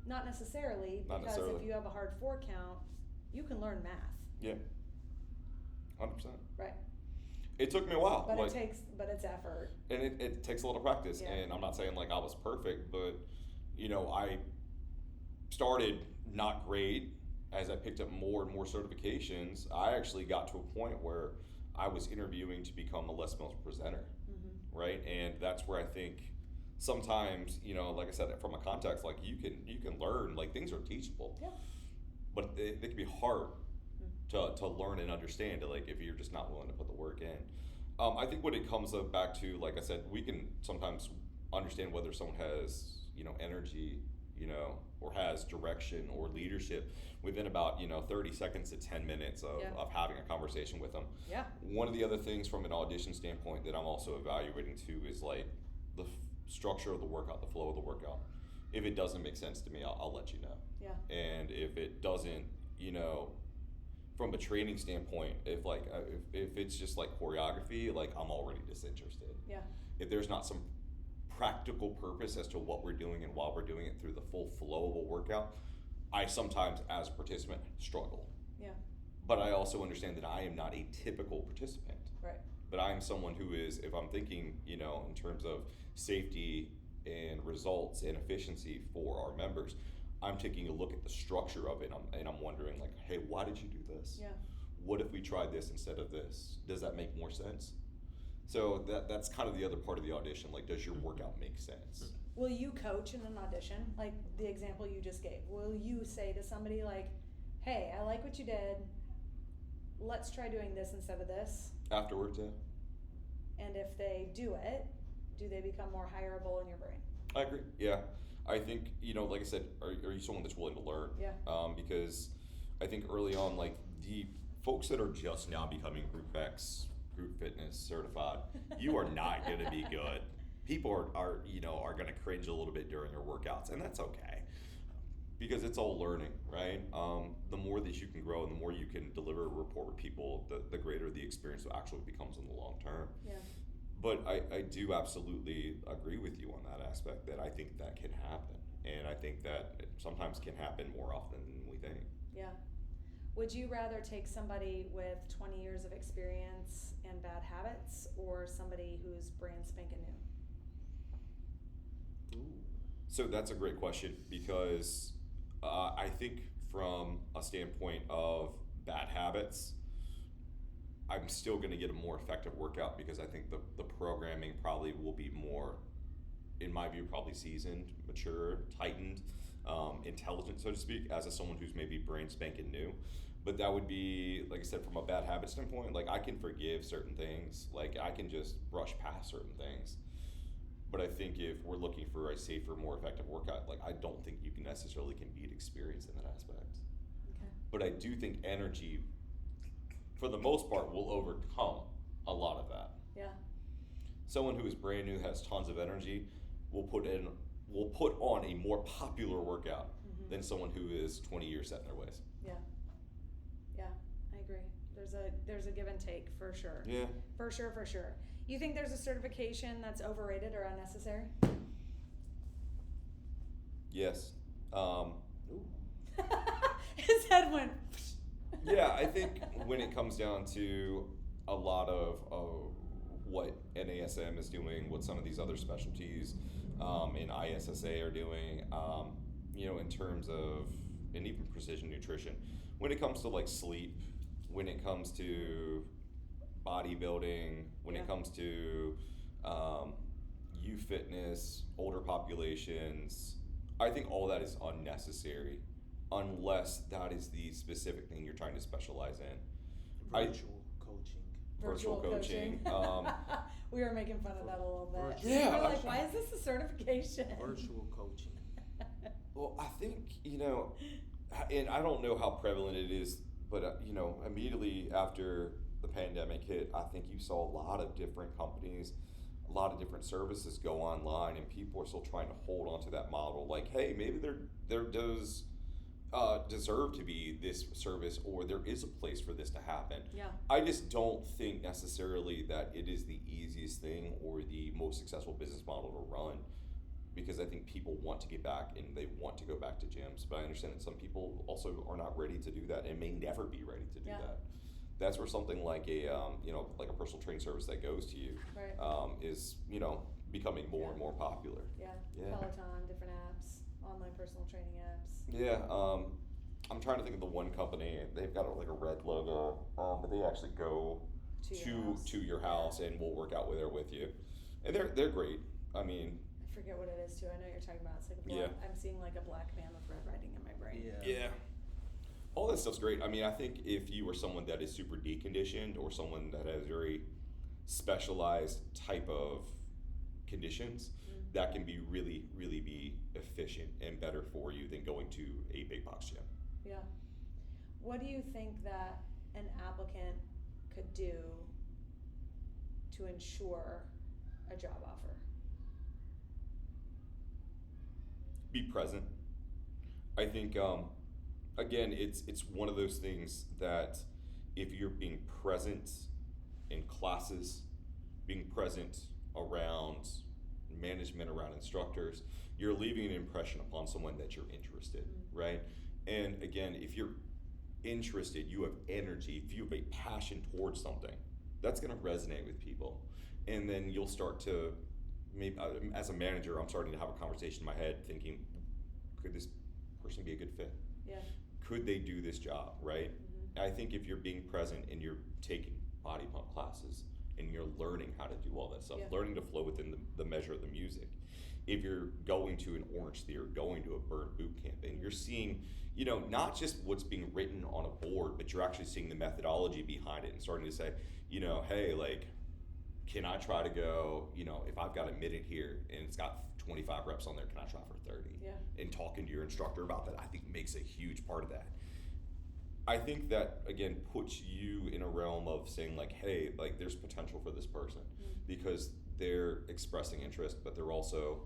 [SPEAKER 1] not necessarily,
[SPEAKER 2] Not
[SPEAKER 1] because
[SPEAKER 2] necessarily.
[SPEAKER 1] if you have a hard 4 count, you can learn math.
[SPEAKER 2] Yeah. 100%.
[SPEAKER 1] Right.
[SPEAKER 2] It took me a while.
[SPEAKER 1] But
[SPEAKER 2] like,
[SPEAKER 1] it's effort.
[SPEAKER 2] and it takes a lot of practice.
[SPEAKER 1] Yeah.
[SPEAKER 2] And I'm not saying like I was perfect, but I started not great. As I picked up more and more certifications, I actually got to a point where I was interviewing to become a Les Mills presenter,
[SPEAKER 1] Mm-hmm.
[SPEAKER 2] right? And that's where I think sometimes, like I said, from a context, like you can learn, like things are teachable,
[SPEAKER 1] Yeah.
[SPEAKER 2] but they can be hard to learn and understand, like if you're just not willing to put the work in. I think when it comes back to, like I said, we can sometimes understand whether someone has, energy, or has direction or leadership within about 30 seconds to 10 minutes of,
[SPEAKER 1] Yeah.
[SPEAKER 2] of having a conversation with them.
[SPEAKER 1] Yeah.
[SPEAKER 2] One of the other things from an audition standpoint that I'm also evaluating too is like the structure of the workout, the flow of the workout. If it doesn't make sense to me, I'll let you know.
[SPEAKER 1] Yeah.
[SPEAKER 2] And if it doesn't, from a training standpoint, if it's just like choreography, like I'm already disinterested.
[SPEAKER 1] Yeah.
[SPEAKER 2] If there's not some practical purpose as to what we're doing and why we're doing it through the full flow of a workout, I sometimes, as a participant, struggle.
[SPEAKER 1] Yeah.
[SPEAKER 2] But I also understand that I am not a typical participant.
[SPEAKER 1] Right.
[SPEAKER 2] But I am someone who is, if I'm thinking, in terms of safety and results and efficiency for our members, I'm taking a look at the structure of it, and I'm wondering, like, hey, why did you do this?
[SPEAKER 1] Yeah.
[SPEAKER 2] What if we tried this instead of this? Does that make more sense? So that's kind of the other part of the audition. Like, does your workout make sense?
[SPEAKER 1] Will you coach in an audition? Like the example you just gave. Will you say to somebody like, hey, I like what you did. Let's try doing this instead of this.
[SPEAKER 2] Afterwards, yeah.
[SPEAKER 1] And if they do it, do they become more hireable in your brain?
[SPEAKER 2] I agree. Yeah. I think, like I said, are you someone that's willing to learn?
[SPEAKER 1] Yeah.
[SPEAKER 2] Because I think early on, like the folks that are just now becoming Group X, Group Fitness certified, you are not going to be good. People are going to cringe a little bit during your workouts, and that's okay. Because it's all learning, right? The more that you can grow and the more you can deliver a rapport with people, the greater the experience actually becomes in the long term.
[SPEAKER 1] Yeah.
[SPEAKER 2] But I do absolutely agree with you on that aspect, that I think that can happen. And I think that it sometimes can happen more often than we think.
[SPEAKER 1] Yeah. Would you rather take somebody with 20 years of experience and bad habits, or somebody who's brand spanking new?
[SPEAKER 3] Ooh.
[SPEAKER 2] So that's a great question, because I think from a standpoint of bad habits, I'm still going to get a more effective workout, because I think the programming probably will be more, in my view, probably seasoned, mature, tightened, intelligent, so to speak, as someone who's maybe brand spanking new. But that would be, like I said, from a bad habit standpoint, like I can forgive certain things, like I can just brush past certain things. But I think if we're looking for a safer, more effective workout, like I don't think you can necessarily beat experience in that aspect.
[SPEAKER 1] Okay.
[SPEAKER 2] But I do think energy, for the most part, will overcome a lot of that.
[SPEAKER 1] Yeah.
[SPEAKER 2] Someone who is brand new, has tons of energy, will put on a more popular workout
[SPEAKER 1] Mm-hmm.
[SPEAKER 2] than someone who is 20 years set in their ways.
[SPEAKER 1] Yeah. Yeah, I agree. There's a give and take for sure.
[SPEAKER 2] Yeah.
[SPEAKER 1] For sure. You think there's a certification that's overrated or unnecessary?
[SPEAKER 2] Yes.
[SPEAKER 3] Ooh.
[SPEAKER 1] His head went.
[SPEAKER 2] Yeah, I think when it comes down to a lot of what NASM is doing, what some of these other specialties in ISSA are doing, in terms of, and even precision nutrition, when it comes to like sleep, when it comes to bodybuilding, when
[SPEAKER 1] Yeah.
[SPEAKER 2] it comes to youth fitness, older populations, I think all that is unnecessary, unless that is the specific thing you're trying to specialize in.
[SPEAKER 3] Virtual coaching.
[SPEAKER 2] Virtual coaching.
[SPEAKER 1] We were making fun of that a little bit.
[SPEAKER 3] Virtual.
[SPEAKER 2] Yeah.
[SPEAKER 1] We're like, why is this a certification?
[SPEAKER 3] Virtual coaching.
[SPEAKER 2] Well, I think, and I don't know how prevalent it is, but, immediately after the pandemic hit, I think you saw a lot of different companies, a lot of different services go online, and people are still trying to hold on to that model. Like, hey, maybe there does deserve to be this service, or there is a place for this to happen.
[SPEAKER 1] Yeah.
[SPEAKER 2] I just don't think necessarily that it is the easiest thing or the most successful business model to run, because I think people want to get back and they want to go back to gyms, but I understand that some people also are not ready to do that and may never be ready to do that. That's where something like a like a personal training service that goes to you is becoming more and more popular.
[SPEAKER 1] Yeah. Peloton, different apps, online personal training apps.
[SPEAKER 2] Yeah, I'm trying to think of the one company. They've got like a red logo, but they actually go to your house and will work out with you, and they're great. I mean,
[SPEAKER 1] I forget what it is too. I know you're talking about. It's like a black, I'm seeing like a black man with red writing in my brain.
[SPEAKER 2] Yeah. All that stuff's great. I mean, I think if you are someone that is super deconditioned or someone that has very specialized type of conditions, that can be really, really be efficient and better for you than going to a big box gym.
[SPEAKER 1] Yeah. What do you think that an applicant could do to ensure a job offer?
[SPEAKER 2] Be present. I think, again, it's one of those things that if you're being present in classes, being present around management, around instructors, you're leaving an impression upon someone that you're interested, right? And again, if you're interested, you have energy, if you have a passion towards something, that's going to resonate with people. And then you'll start to, maybe as a manager, I'm starting to have a conversation in my head thinking, could this person be a good fit?
[SPEAKER 1] Yeah.
[SPEAKER 2] Could they do this job, right? I think if you're being present and you're taking body pump classes and you're learning how to do all that stuff, learning to flow within the measure of the music. If you're going to an Orange Theory, going to a Burn boot camp, and you're seeing, not just what's being written on a board, but you're actually seeing the methodology behind it and starting to say, hey, like, can I try to go, if I've got a minute here and it's got 25 reps on there, can I try for 30?
[SPEAKER 1] Yeah.
[SPEAKER 2] And talking to your instructor about that, I think makes a huge part of that. I think that, again, puts you in a realm of saying, like, hey, like, there's potential for this person because they're expressing interest, but they're learning.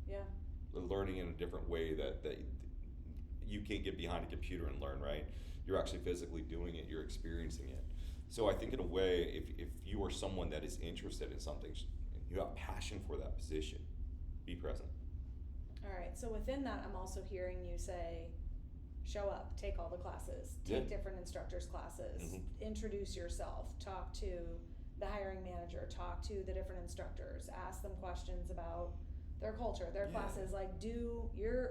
[SPEAKER 1] Yeah.
[SPEAKER 2] They're learning in a different way that you can't get behind a computer and learn, right? You're actually physically doing it, you're experiencing it. So I think in a way, if you are someone that is interested in something, you have passion for that position, be present.
[SPEAKER 1] All right, so within that, I'm also hearing you say, show up, take all the classes, take different instructors' classes, introduce yourself, talk to the hiring manager, talk to the different instructors, ask them questions about their culture, their classes. Like,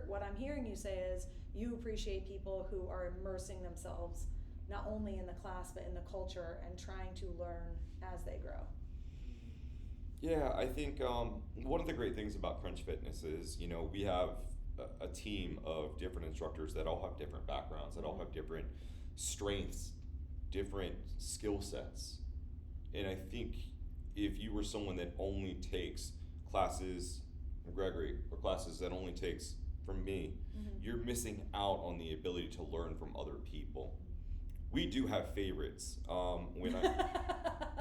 [SPEAKER 1] what I'm hearing you say is you appreciate people who are immersing themselves not only in the class but in the culture and trying to learn as they grow.
[SPEAKER 2] Yeah, I think one of the great things about Crunch Fitness is, we have a team of different instructors that all have different backgrounds, that all have different strengths, different skill sets. And I think if you were someone that only takes classes from Gregory or classes that only takes from me, you're missing out on the ability to learn from other people. We do have favorites.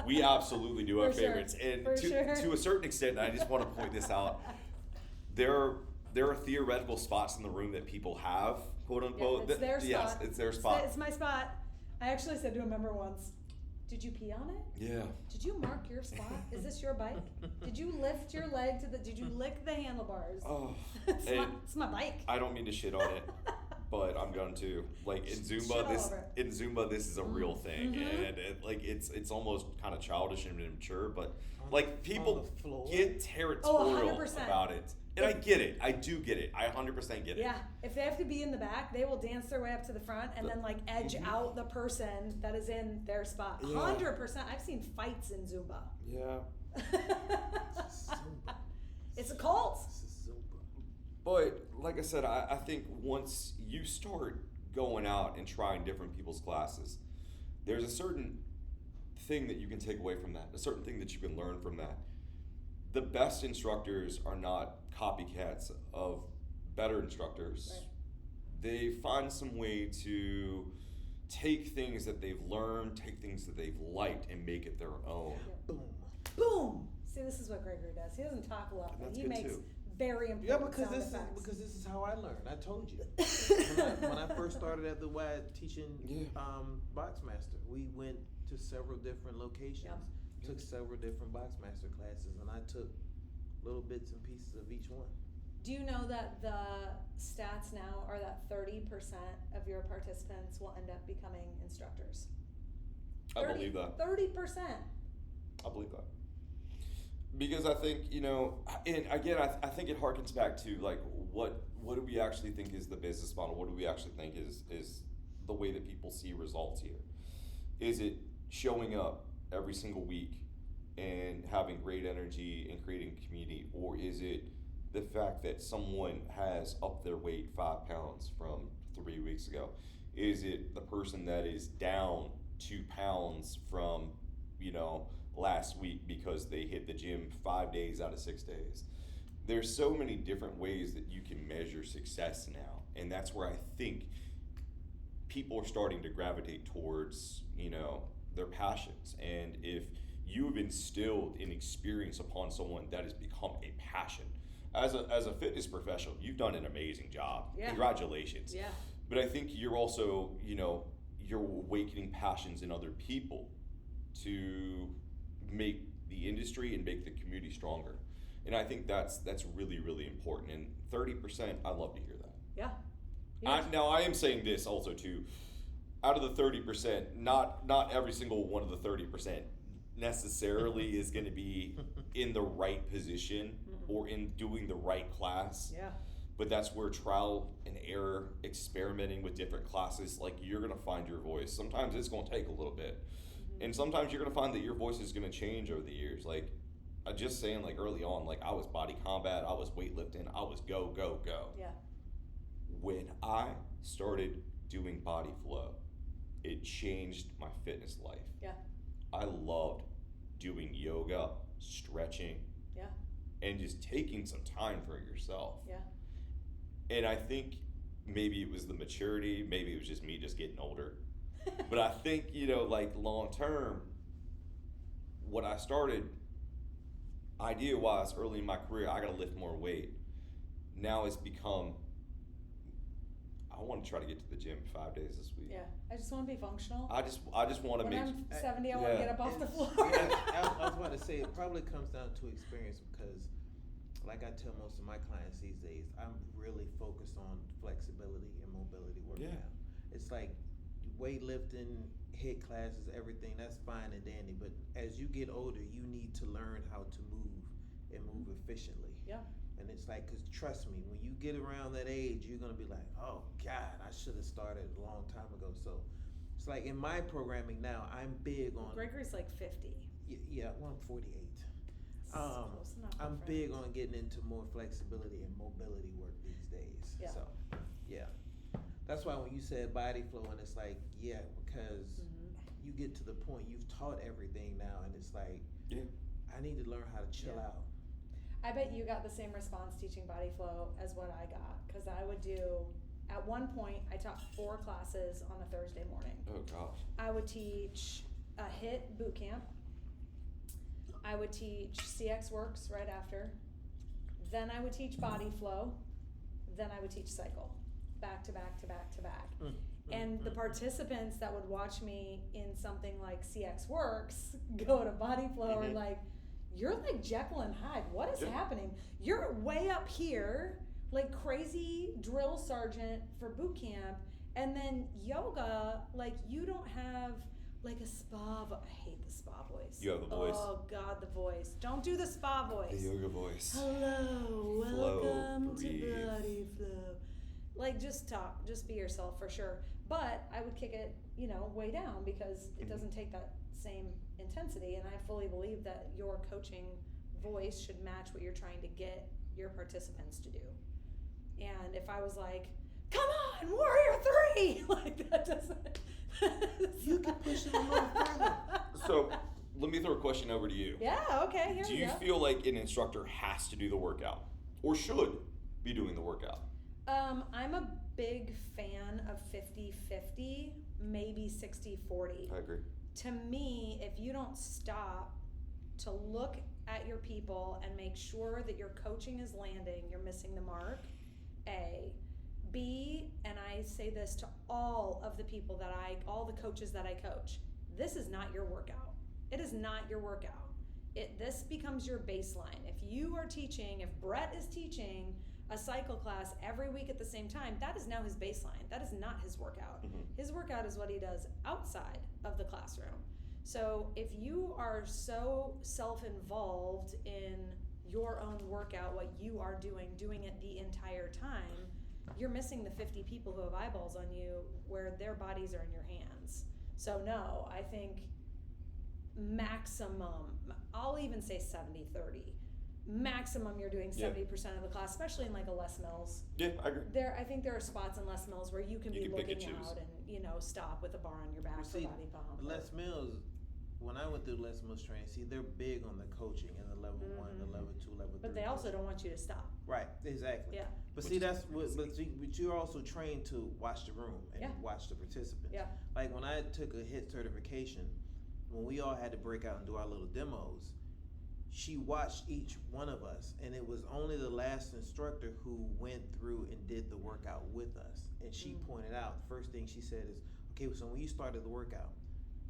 [SPEAKER 2] We absolutely do have favorites, and to a certain extent, and I just want to point this out. There are theoretical spots in the room that people have, quote unquote.
[SPEAKER 1] It's their spot.
[SPEAKER 2] Yes, it's their spot.
[SPEAKER 1] It's my spot. I actually said to a member once, "Did you pee on it?
[SPEAKER 2] Yeah.
[SPEAKER 1] Did you mark your spot? Is this your bike? Did you lift your leg did you lick the handlebars?
[SPEAKER 2] Oh,
[SPEAKER 1] it's my bike."
[SPEAKER 2] I don't mean to shit on it, but I'm going to. Like in Zumba, this is a real thing, and it's almost kind of childish and immature, but like people get territorial about it. And I get it. I do get it. I 100% get it.
[SPEAKER 1] Yeah. If they have to be in the back, they will dance their way up to the front and then edge out the person that is in their spot. 100%. I've seen fights in Zumba.
[SPEAKER 2] Yeah.
[SPEAKER 1] It's a cult.
[SPEAKER 2] But like I said, I think once you start going out and trying different people's classes, there's a certain thing that you can take away from that, a certain thing that you can learn from that. The best instructors are not copycats of better instructors.
[SPEAKER 1] Right.
[SPEAKER 2] They find some way to take things that they've learned, take things that they've liked, and make it their own.
[SPEAKER 1] Yeah. Boom. See, this is what Gregory does. He doesn't talk a lot, but he makes very important.
[SPEAKER 3] Yeah, because
[SPEAKER 1] sound effects.
[SPEAKER 3] this is how I learned. I told you when I first started at the Y teaching Boxmaster, we went to several different locations, took several different Boxmaster classes, and I took little bits and pieces of each one.
[SPEAKER 1] Do you know that the stats now are that 30% of your participants will end up becoming instructors?
[SPEAKER 2] I believe that.
[SPEAKER 1] 30%.
[SPEAKER 2] I believe that. Because I think, you know, and again, I think it harkens back to like what do we actually think is the business model? What do we actually think is the way that people see results here? Is it showing up every single week and having great energy and creating community, or is it the fact that someone has upped their weight 5 pounds from 3 weeks ago? Is it the person that is down 2 pounds from, you know, last week because they hit the gym 5 days out of 6 days? There's so many different ways that you can measure success now, and that's where I think people are starting to gravitate towards, you know, their passions. And if you have instilled an experience upon someone that has become a passion, as a fitness professional, you've done an amazing job.
[SPEAKER 1] Yeah.
[SPEAKER 2] Congratulations.
[SPEAKER 1] Yeah.
[SPEAKER 2] But I think you're also, you know, you're awakening passions in other people to make the industry and make the community stronger. And I think that's really, really important. And 30%, I love to hear that.
[SPEAKER 1] Yeah.
[SPEAKER 2] Now I am saying this also too. Out of the 30%, not every single one of the 30% necessarily is going to be in the right position or in doing the right class.
[SPEAKER 1] Yeah.
[SPEAKER 2] But that's where trial and error, experimenting with different classes, like you're going to find your voice. Sometimes it's going to take a little bit. And sometimes you're going to find that your voice is going to change over the years. Like, I'm just saying, like early on, like I was body combat, I was weightlifting, I was go, go, go.
[SPEAKER 1] Yeah.
[SPEAKER 2] When I started doing body flow, it changed my fitness life.
[SPEAKER 1] Yeah.
[SPEAKER 2] I loved doing yoga, stretching, and just taking some time for yourself.
[SPEAKER 1] Yeah.
[SPEAKER 2] And I think maybe it was the maturity, maybe it was just me just getting older. But I think, you know, like long term, what I started idea wise early in my career, I gotta lift more weight. Now it's become, I want to try to get to the gym 5 days this week.
[SPEAKER 1] Yeah, I just want to be functional.
[SPEAKER 2] I just want to
[SPEAKER 1] when
[SPEAKER 2] make.
[SPEAKER 1] I'm 70, I want to get up off the floor.
[SPEAKER 3] I was about to say, it probably comes down to experience because, like I tell most of my clients these days, I'm really focused on flexibility and mobility work now. It's like weightlifting, HIIT classes, everything, that's fine and dandy, but as you get older, you need to learn how to move and move efficiently.
[SPEAKER 1] Yeah.
[SPEAKER 3] And it's like, cause trust me, when you get around that age, you're gonna be like, oh God, I should have started a long time ago. So it's like in my programming now, I'm big on.
[SPEAKER 1] Gregory's like 50.
[SPEAKER 3] Yeah, well, I'm 48.
[SPEAKER 1] Close enough, my
[SPEAKER 3] I'm
[SPEAKER 1] friend.
[SPEAKER 3] big on getting into more flexibility and mobility work these days.
[SPEAKER 1] Yeah.
[SPEAKER 3] So, yeah. That's why when you said body flow, and it's like, yeah, because you get to the point, you've taught everything now, and it's like, I need to learn how to chill out.
[SPEAKER 1] I bet you got the same response teaching body flow as what I got, because I would do, at one point, I taught 4 classes on a Thursday morning.
[SPEAKER 2] Oh gosh.
[SPEAKER 1] I would teach a HIIT boot camp. I would teach CX Works right after. Then I would teach body flow. Then I would teach cycle. Back to back to back to back. And the participants that would watch me in something like CX Works go to body flow are like, you're like Jekyll and Hyde. What is happening? You're way up here, like crazy drill sergeant for boot camp. And then yoga, like you don't have like a spa I hate the spa voice.
[SPEAKER 2] You have the voice.
[SPEAKER 1] Oh God, the voice. Don't do the spa voice.
[SPEAKER 2] The yoga voice.
[SPEAKER 1] Hello, welcome to
[SPEAKER 2] breathe.
[SPEAKER 1] Body Flow. Like just talk, just be yourself for sure. But I would kick it, you know, way down because it doesn't take that same intensity. And I fully believe that your coaching voice should match what you're trying to get your participants to do. And if I was like, come on, Warrior 3, like that doesn't.
[SPEAKER 3] You can push it a little further.
[SPEAKER 2] So let me throw a question over to you.
[SPEAKER 1] Yeah, okay, here
[SPEAKER 2] Do
[SPEAKER 1] we
[SPEAKER 2] you
[SPEAKER 1] go.
[SPEAKER 2] feel like an instructor has to do the workout or should be doing the workout?
[SPEAKER 1] I'm a big fan of 50-50, maybe 60-40.
[SPEAKER 2] I agree.
[SPEAKER 1] To me, if you don't stop to look at your people and make sure that your coaching is landing, you're missing the mark. A. B, and I say this to all of the people all the coaches that I coach, this is not your workout. It is not your workout. This becomes your baseline. If you are teaching, if Brett is teaching a cycle class every week at the same time, that is now his baseline. That is not his workout.
[SPEAKER 2] Mm-hmm.
[SPEAKER 1] His workout is what he does outside of the classroom. So if you are so self-involved in your own workout, what you are doing it the entire time, you're missing the 50 people who have eyeballs on you where their bodies are in your hands. So no, I think maximum, I'll even say 70-30. Maximum you're doing 70% of the class, especially in like a Les Mills.
[SPEAKER 2] Yeah, I agree.
[SPEAKER 1] I think there are spots in Les Mills where you can be looking out and, stop with a bar on your back for body pump.
[SPEAKER 3] Les Mills, when I went through Les Mills training, they're big on the coaching and the level 1, the level 2, level 3.
[SPEAKER 1] But they also don't want you to stop.
[SPEAKER 3] Right, exactly.
[SPEAKER 1] Yeah.
[SPEAKER 3] But but you're also trained to watch the room and watch the participants.
[SPEAKER 1] Yeah.
[SPEAKER 3] Like when I took a HIT certification, when we all had to break out and do our little demos, she watched each one of us, and it was only the last instructor who went through and did the workout with us. And she pointed out, the first thing she said is, okay, so when you started the workout,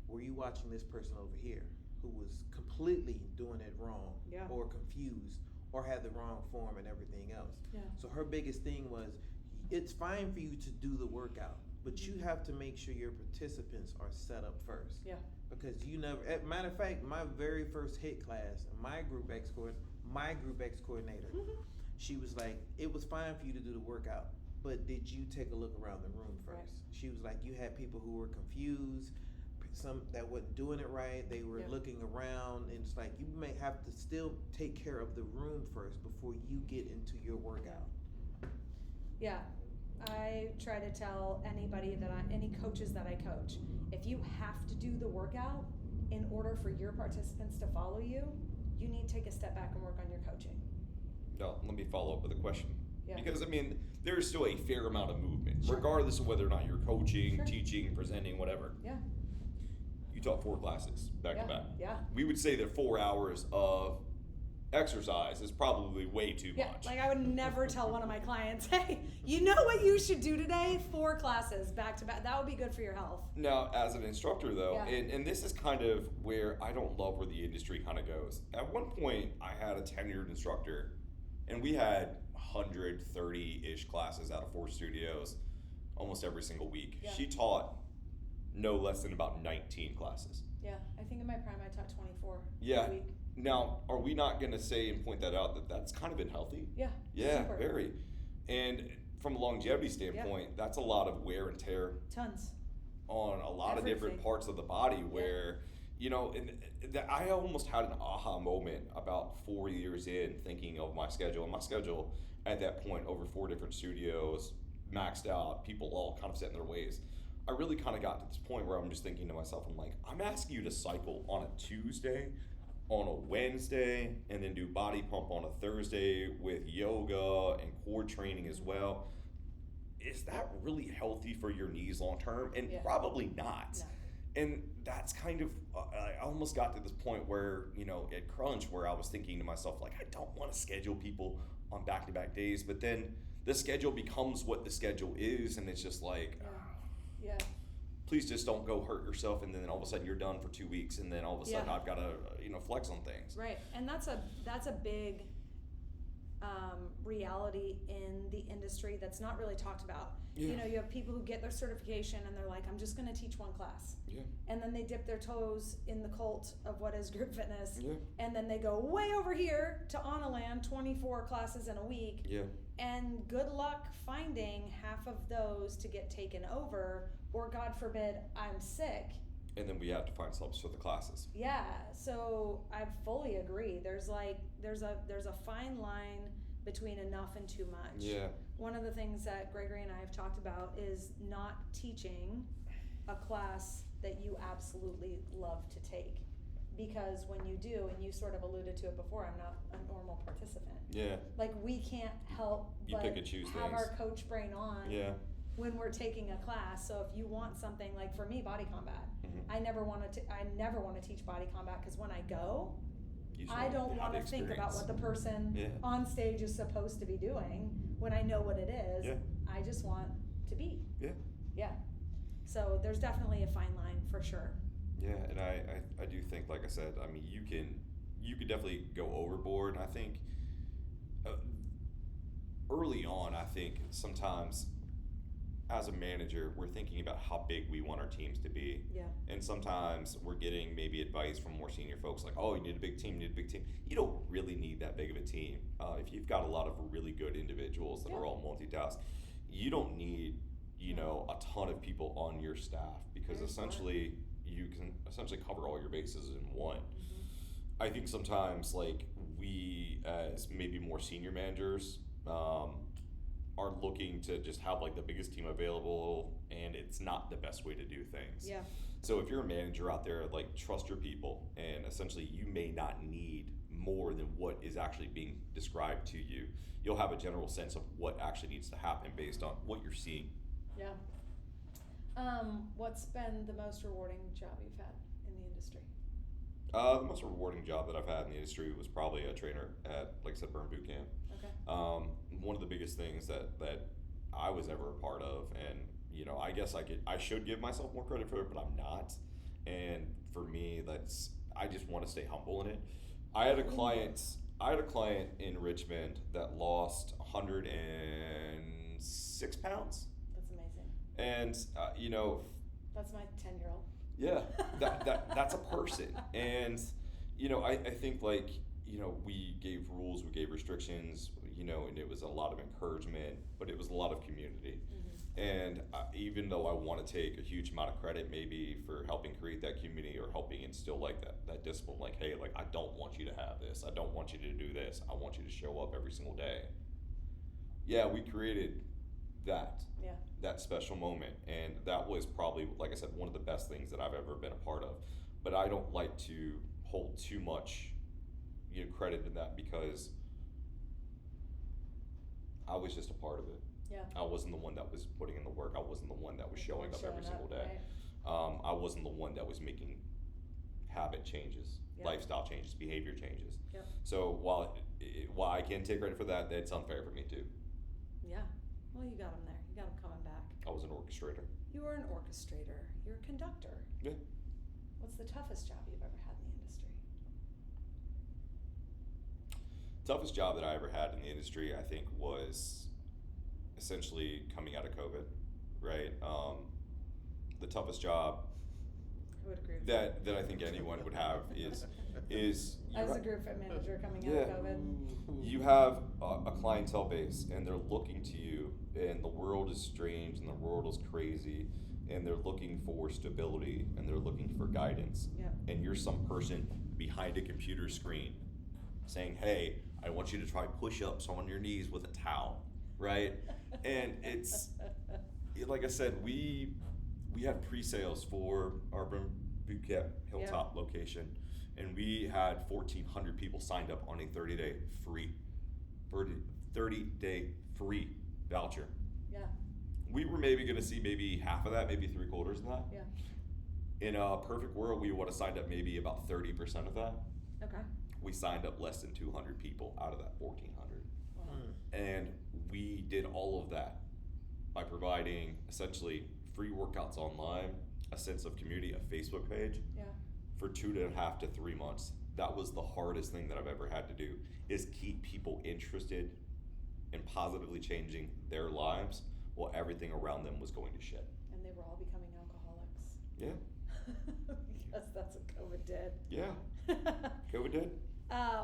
[SPEAKER 3] were you watching this person over here who was completely doing it wrong or confused or had the wrong form and everything else?
[SPEAKER 1] Yeah.
[SPEAKER 3] So her biggest thing was, it's fine for you to do the workout, but you have to make sure your participants are set up first.
[SPEAKER 1] Yeah.
[SPEAKER 3] Because you never, matter of fact, my very first HIT class, my group X coordinator, she was like, it was fine for you to do the workout, but did you take a look around the room first? Right. She was like, you had people who were confused, some that wasn't doing it right, they were looking around, and it's like, you may have to still take care of the room first before you get into your workout.
[SPEAKER 1] Yeah. I try to tell any coaches that I coach, if you have to do the workout in order for your participants to follow you, you need to take a step back and work on your coaching.
[SPEAKER 2] No, let me follow up with a question.
[SPEAKER 1] Yeah.
[SPEAKER 2] Because, there is still a fair amount of movement, regardless of whether or not you're coaching, teaching, presenting, whatever.
[SPEAKER 1] Yeah.
[SPEAKER 2] You taught 4 classes back to back.
[SPEAKER 1] Yeah.
[SPEAKER 2] We would say that 4 hours of exercise is probably way too much.
[SPEAKER 1] Like I would never tell one of my clients, hey, you know what you should do today? 4 classes back to back. That would be good for your health.
[SPEAKER 2] Now, as an instructor though, and this is kind of where I don't love where the industry kind of goes. At one point, I had a tenured instructor, and we had 130-ish classes out of 4 studios almost every single week.
[SPEAKER 1] Yeah.
[SPEAKER 2] She taught no less than about 19 classes.
[SPEAKER 1] Yeah, I think in my prime I taught 24 a week.
[SPEAKER 2] Now, are we not going to say and point that out that that's kind of unhealthy?
[SPEAKER 1] Yeah.
[SPEAKER 2] Yeah, very. And from a longevity standpoint, that's a lot of wear and tear.
[SPEAKER 1] Tons.
[SPEAKER 2] On a lot of different parts of the body where, I almost had an aha moment about 4 years in thinking of my schedule. And my schedule at that point, over 4 different studios, maxed out, people all kind of set in their ways. I really kind of got to this point where I'm just thinking to myself, I'm like, I'm asking you to cycle on a Tuesday, on a Wednesday, and then do body pump on a Thursday with yoga and core training as well. Is that really healthy for your knees long term? And probably not. No. And that's kind of, I almost got to this point where, at Crunch, where I was thinking to myself, like, I don't want to schedule people on back-to-back days, but then the schedule becomes what the schedule is, and it's just like, please just don't go hurt yourself, and then all of a sudden you're done for 2 weeks, and then all of a sudden I've got to flex on things.
[SPEAKER 1] Right, and that's a big reality in the industry that's not really talked about. You have people who get their certification and they're like, I'm just going to teach 1 class. Yeah. And then they dip their toes in the cult of what is group fitness. Yeah. And then they go way over here to Onaland, 24 classes in a week. Yeah. And good luck finding half of those to get taken over, or God forbid, I'm sick.
[SPEAKER 2] And then we have to find subs for the classes.
[SPEAKER 1] Yeah, so I fully agree. There's a fine line between enough and too much. Yeah. One of the things that Gregory and I have talked about is not teaching a class that you absolutely love to take. Because when you do, and you sort of alluded to it before, I'm not a normal participant. Yeah. Like, we can't help but
[SPEAKER 2] pick and choose
[SPEAKER 1] have
[SPEAKER 2] things.
[SPEAKER 1] our coach brain on when we're taking a class. So if you want something, like for me, body combat, I never want to teach body combat, because when I go, I don't want to think about what the person on stage is supposed to be doing when I know what it is.
[SPEAKER 2] Yeah.
[SPEAKER 1] I just want to be.
[SPEAKER 2] Yeah.
[SPEAKER 1] Yeah. So there's definitely a fine line for sure.
[SPEAKER 2] Yeah, and I do think, like I said, I mean, you could definitely go overboard. And I think early on, I think sometimes as a manager, we're thinking about how big we want our teams to be.
[SPEAKER 1] Yeah.
[SPEAKER 2] And sometimes we're getting maybe advice from more senior folks like, oh, you need a big team, You don't really need that big of a team. If you've got a lot of really good individuals that are all multitask, you don't need, a ton of people on your staff because essentially you can essentially cover all your bases in one. Mm-hmm. I think sometimes like we as maybe more senior managers, are looking to just have like the biggest team available, and it's not the best way to do things.
[SPEAKER 1] Yeah.
[SPEAKER 2] So if you're a manager out there, like trust your people, and essentially you may not need more than what is actually being described to you. You'll have a general sense of what actually needs to happen based on what you're seeing.
[SPEAKER 1] Yeah. What's been the most rewarding job you've had in the industry?
[SPEAKER 2] The most rewarding job that I've had in the industry was probably a trainer at, like I said, Burn Boot Camp.
[SPEAKER 1] Okay.
[SPEAKER 2] One of the biggest things that I was ever a part of, and I guess I should give myself more credit for it, but I'm not. And for me, I just want to stay humble in it. I had a client in Richmond that lost 106 pounds.
[SPEAKER 1] That's amazing.
[SPEAKER 2] And
[SPEAKER 1] that's my 10-year-old.
[SPEAKER 2] Yeah, that's a person. And I think like we gave rules, we gave restrictions, and it was a lot of encouragement, but it was a lot of community. Mm-hmm. And even though I want to take a huge amount of credit maybe for helping create that community or helping instill like that discipline, like, hey, like I don't want you to have this, I don't want you to do this, I want you to show up every single day. Yeah, we created that special moment, and that was probably, like I said, one of the best things that I've ever been a part of. But I don't like to hold too much credit in that because I was just a part of it.
[SPEAKER 1] Yeah.
[SPEAKER 2] I wasn't the one that was putting in the work. I wasn't the one that was showing up every single day. Right. I wasn't the one that was making habit changes, lifestyle changes, behavior changes.
[SPEAKER 1] Yep.
[SPEAKER 2] So while I can take credit for that, it's unfair for me too.
[SPEAKER 1] Yeah. Well, you got him there. You got him coming back.
[SPEAKER 2] I was an orchestrator.
[SPEAKER 1] You were an orchestrator. You're a conductor.
[SPEAKER 2] Yeah.
[SPEAKER 1] What's the toughest job you've ever had in the industry?
[SPEAKER 2] Toughest job that I ever had in the industry, I think, was essentially coming out of COVID, right? The toughest job
[SPEAKER 1] I would agree with
[SPEAKER 2] that I think anyone would have is
[SPEAKER 1] as a group fit manager coming out of COVID.
[SPEAKER 2] You have a clientele base, and they're looking to you, and the world is strange, and the world is crazy, and they're looking for stability, and they're looking for guidance.
[SPEAKER 1] Yeah. And
[SPEAKER 2] you're some person behind a computer screen saying, hey, I want you to try push-ups on your knees with a towel, right? And it's, like I said, we had pre-sales for our Boot Camp Hilltop location, and we had 1,400 people signed up on a 30-day free voucher.
[SPEAKER 1] Yeah.
[SPEAKER 2] We were maybe going to see maybe half of that, maybe 3/4 of that.
[SPEAKER 1] Yeah.
[SPEAKER 2] In a perfect world, we would have signed up maybe about 30% of that.
[SPEAKER 1] Okay.
[SPEAKER 2] We signed up less than 200 people out of that 1,400.
[SPEAKER 1] Wow.
[SPEAKER 2] And we did all of that by providing essentially free workouts online, a sense of community, a Facebook page, for 2.5 to 3 months. That was the hardest thing that I've ever had to do, is keep people interested in positively changing their lives while everything around them was going to shit.
[SPEAKER 1] And they were all becoming alcoholics.
[SPEAKER 2] Yeah.
[SPEAKER 1] Because that's what COVID did.
[SPEAKER 2] Yeah. COVID did.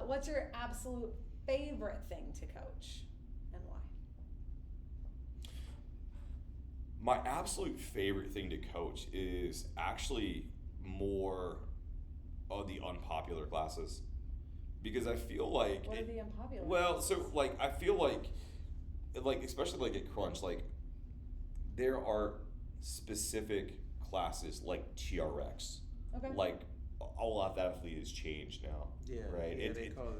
[SPEAKER 1] What's your absolute favorite thing to coach, and why?
[SPEAKER 2] My absolute favorite thing to coach is actually more of the unpopular classes, because I feel like
[SPEAKER 1] what are the unpopular?
[SPEAKER 2] Well, so like I feel like especially like at Crunch, like there are specific classes like TRX, like all athlete has changed now.
[SPEAKER 3] Yeah,
[SPEAKER 2] right.
[SPEAKER 3] Yeah, they call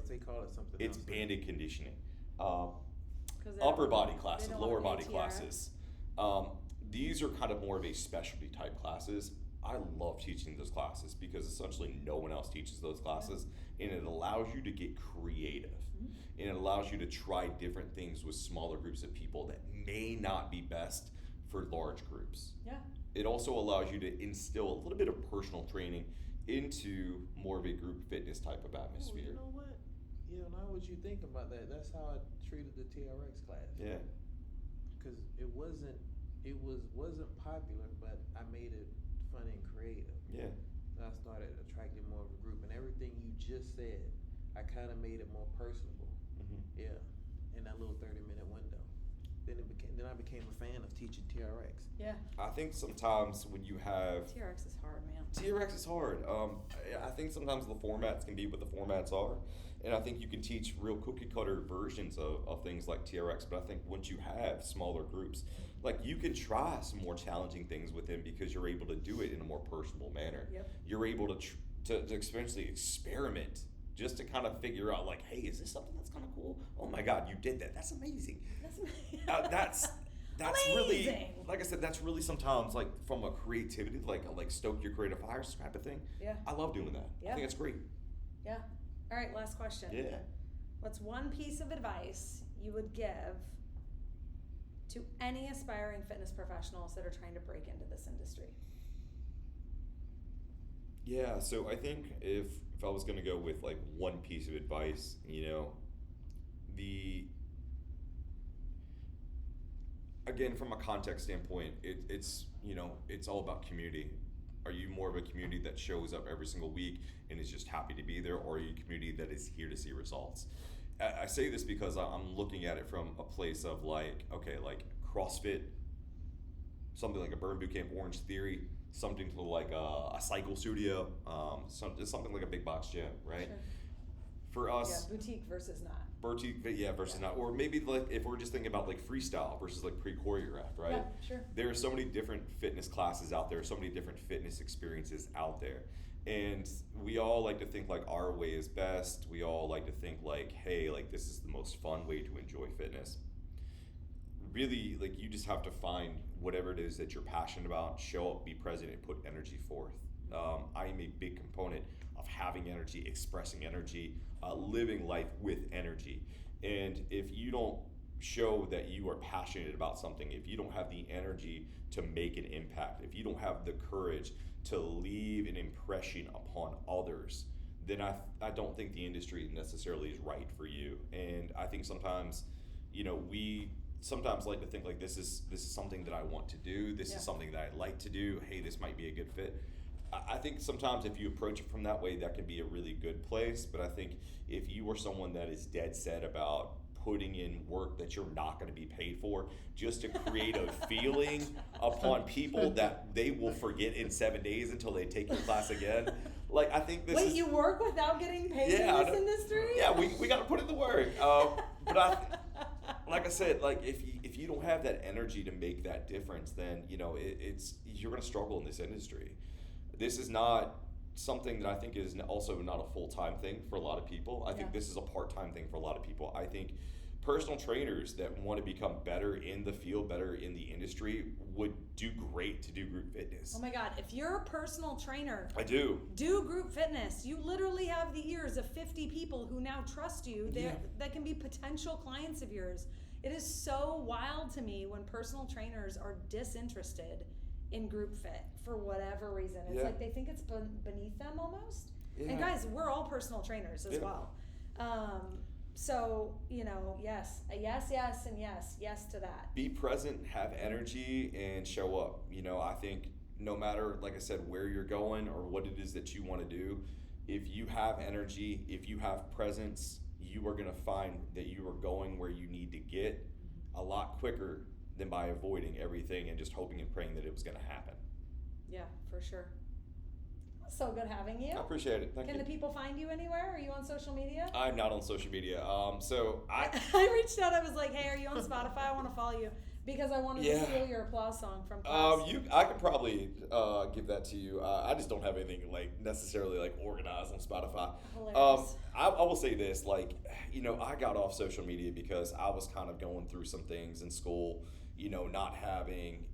[SPEAKER 3] it something.
[SPEAKER 2] It's
[SPEAKER 3] else.
[SPEAKER 2] banded conditioning, upper body classes, lower body classes. These are kind of more of a specialty type classes. I love teaching those classes because essentially no one else teaches those classes, and it allows you to get creative. And it allows you to try different things with smaller groups of people that may not be best for large groups.
[SPEAKER 1] Yeah.
[SPEAKER 2] It also allows you to instill a little bit of personal training into more of a group fitness type of atmosphere.
[SPEAKER 3] Oh, you know what? Yeah, now what you think about that, that's how I treated the TRX class.
[SPEAKER 2] Yeah.
[SPEAKER 3] Because it wasn't popular, but I made it fun and creative.
[SPEAKER 2] Yeah.
[SPEAKER 3] I started attracting more of a group, and everything you just said, I kind of made it more personable. Yeah, in that little 30-minute window. Then I became a fan of teaching TRX.
[SPEAKER 1] Yeah.
[SPEAKER 2] I think sometimes when you have
[SPEAKER 1] TRX is hard, man.
[SPEAKER 2] TRX is hard. I think sometimes the formats can be what the formats are, and I think you can teach real cookie cutter versions of things like TRX. But I think once you have smaller groups, like you can try some more challenging things with them because you're able to do it in a more personable manner.
[SPEAKER 1] Yep.
[SPEAKER 2] You're able to essentially experiment. Just to kind of figure out, like, hey, is this something that's kind of cool? Oh my God, you did that. That's amazing. That's really, like I said, that's really sometimes like from a creativity, like stoke your creative fires type of thing.
[SPEAKER 1] Yeah.
[SPEAKER 2] I love doing that.
[SPEAKER 1] Yeah.
[SPEAKER 2] I think it's great.
[SPEAKER 1] Yeah. All right, last question.
[SPEAKER 2] Yeah.
[SPEAKER 1] What's one piece of advice you would give to any aspiring fitness professionals that are trying to break into this industry?
[SPEAKER 2] Yeah, so I think if I was gonna go with like one piece of advice, again, from a context standpoint, it's all about community. Are you more of a community that shows up every single week and is just happy to be there, or are you a community that is here to see results? I say this because I'm looking at it from a place of like CrossFit, something like a Burn Bootcamp, Orange Theory, something to like a cycle studio, something like a big box gym, right?
[SPEAKER 1] Sure.
[SPEAKER 2] For us,
[SPEAKER 1] boutique versus not.
[SPEAKER 2] Versus not, or maybe like if we're just thinking about like freestyle versus like pre-choreographed, right?
[SPEAKER 1] Yeah, sure.
[SPEAKER 2] There are so many different fitness classes out there, so many different fitness experiences out there, and we all like to think like our way is best. We all like to think like, hey, like this is the most fun way to enjoy fitness. Really, like you just have to find whatever it is that you're passionate about, show up, be present, and put energy forth. I am a big component of having energy, expressing energy, living life with energy. And if you don't show that you are passionate about something, if you don't have the energy to make an impact, if you don't have the courage to leave an impression upon others, then I don't think the industry necessarily is right for you. And I think sometimes, we sometimes like to think like this is something that I want to do, this is something that I like to do, hey, this might be a good fit. I think sometimes if you approach it from that way, that can be a really good place. But I think if you are someone that is dead set about putting in work that you're not going to be paid for, just to create a feeling upon people that they will forget in 7 days until they take your class again, like I think this
[SPEAKER 1] you work without getting paid in this industry?
[SPEAKER 2] Yeah, we got to put in the work. But like I said, like if you don't have that energy to make that difference, then you're going to struggle in this industry. This is not something that I think is also not a full-time thing for a lot of people. I think this is a part-time thing for a lot of people. I think personal trainers that want to become better in the field, better in the industry, would do great to do group fitness.
[SPEAKER 1] Oh my God, if you're a personal trainer,
[SPEAKER 2] I do
[SPEAKER 1] group fitness. You literally have the ears of 50 people who now trust you. That can be potential clients of yours. It is so wild to me when personal trainers are disinterested in group fit for whatever reason. It's like they think it's beneath them almost. Yeah. And guys, we're all personal trainers as well. So, yes, and yes to that.
[SPEAKER 2] Be present, have energy, and show up. I think no matter, like I said, where you're going or what it is that you want to do, if you have energy, if you have presence, you are going to find that you are going where you need to get a lot quicker than by avoiding everything and just hoping and praying that it was going to happen.
[SPEAKER 1] Yeah, for sure. So good having you.
[SPEAKER 2] I appreciate it. Thank you.
[SPEAKER 1] Can the people find you anywhere? Are you on social media?
[SPEAKER 2] I'm not on social media. So I
[SPEAKER 1] reached out. I was like, hey, are you on Spotify? I want to follow you because I wanted to steal your applause song from class.
[SPEAKER 2] I could probably give that to you. I just don't have anything necessarily organized on Spotify.
[SPEAKER 1] Hilarious.
[SPEAKER 2] I will say this, I got off social media because I was kind of going through some things in school, not having,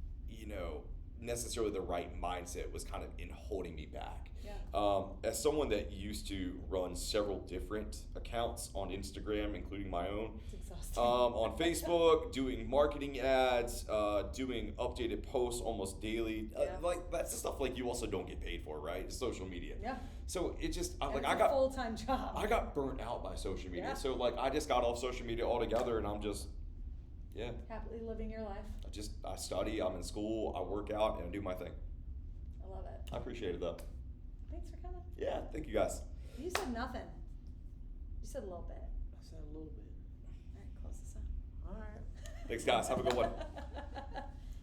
[SPEAKER 2] necessarily the right mindset was kind of in holding me back.
[SPEAKER 1] Yeah.
[SPEAKER 2] As someone that used to run several different accounts on Instagram, including my own,
[SPEAKER 1] It's exhausting.
[SPEAKER 2] on Facebook, doing marketing ads, doing updated posts almost daily,
[SPEAKER 1] Yeah.
[SPEAKER 2] like that's the stuff like you also don't get paid for, right? It's social media.
[SPEAKER 1] Yeah.
[SPEAKER 2] So it just
[SPEAKER 1] And
[SPEAKER 2] like
[SPEAKER 1] it's
[SPEAKER 2] I
[SPEAKER 1] a
[SPEAKER 2] got
[SPEAKER 1] full-time job.
[SPEAKER 2] I got burnt out by social media.
[SPEAKER 1] Yeah.
[SPEAKER 2] So like I just got off social media altogether, and I'm just
[SPEAKER 1] Happily living your life.
[SPEAKER 2] I study, I'm in school, I work out, and I do my thing.
[SPEAKER 1] I love it.
[SPEAKER 2] I appreciate it though.
[SPEAKER 1] Thanks for coming.
[SPEAKER 2] Yeah, thank you guys.
[SPEAKER 1] You said nothing. You said a little bit.
[SPEAKER 3] I said a little bit.
[SPEAKER 1] All right, close this up.
[SPEAKER 3] All right.
[SPEAKER 2] Thanks, guys. Have a good one.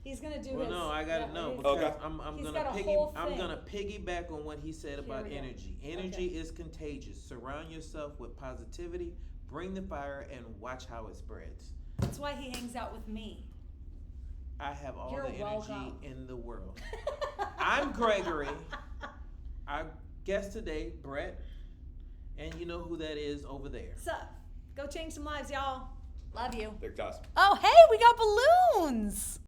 [SPEAKER 1] He's gonna do
[SPEAKER 3] Well,
[SPEAKER 1] his.
[SPEAKER 3] no, I gotta know
[SPEAKER 1] he's-
[SPEAKER 3] because
[SPEAKER 2] Okay.
[SPEAKER 3] I'm
[SPEAKER 1] He's
[SPEAKER 3] gonna
[SPEAKER 1] got a whole
[SPEAKER 3] I'm
[SPEAKER 1] thing.
[SPEAKER 3] gonna piggyback on what he said
[SPEAKER 1] Here
[SPEAKER 3] about
[SPEAKER 1] we go.
[SPEAKER 3] energy. Energy is contagious. Surround yourself with positivity. Bring the fire and watch how it spreads.
[SPEAKER 1] That's why he hangs out with me.
[SPEAKER 3] I have all
[SPEAKER 1] You're
[SPEAKER 3] the energy
[SPEAKER 1] welcome.
[SPEAKER 3] in the world. I'm Gregory. Our guest today, Brett, and you know who that is over there.
[SPEAKER 1] Sup? Go change some lives, y'all. Love you.
[SPEAKER 2] Thanks, guys.
[SPEAKER 1] Oh, hey, we got balloons.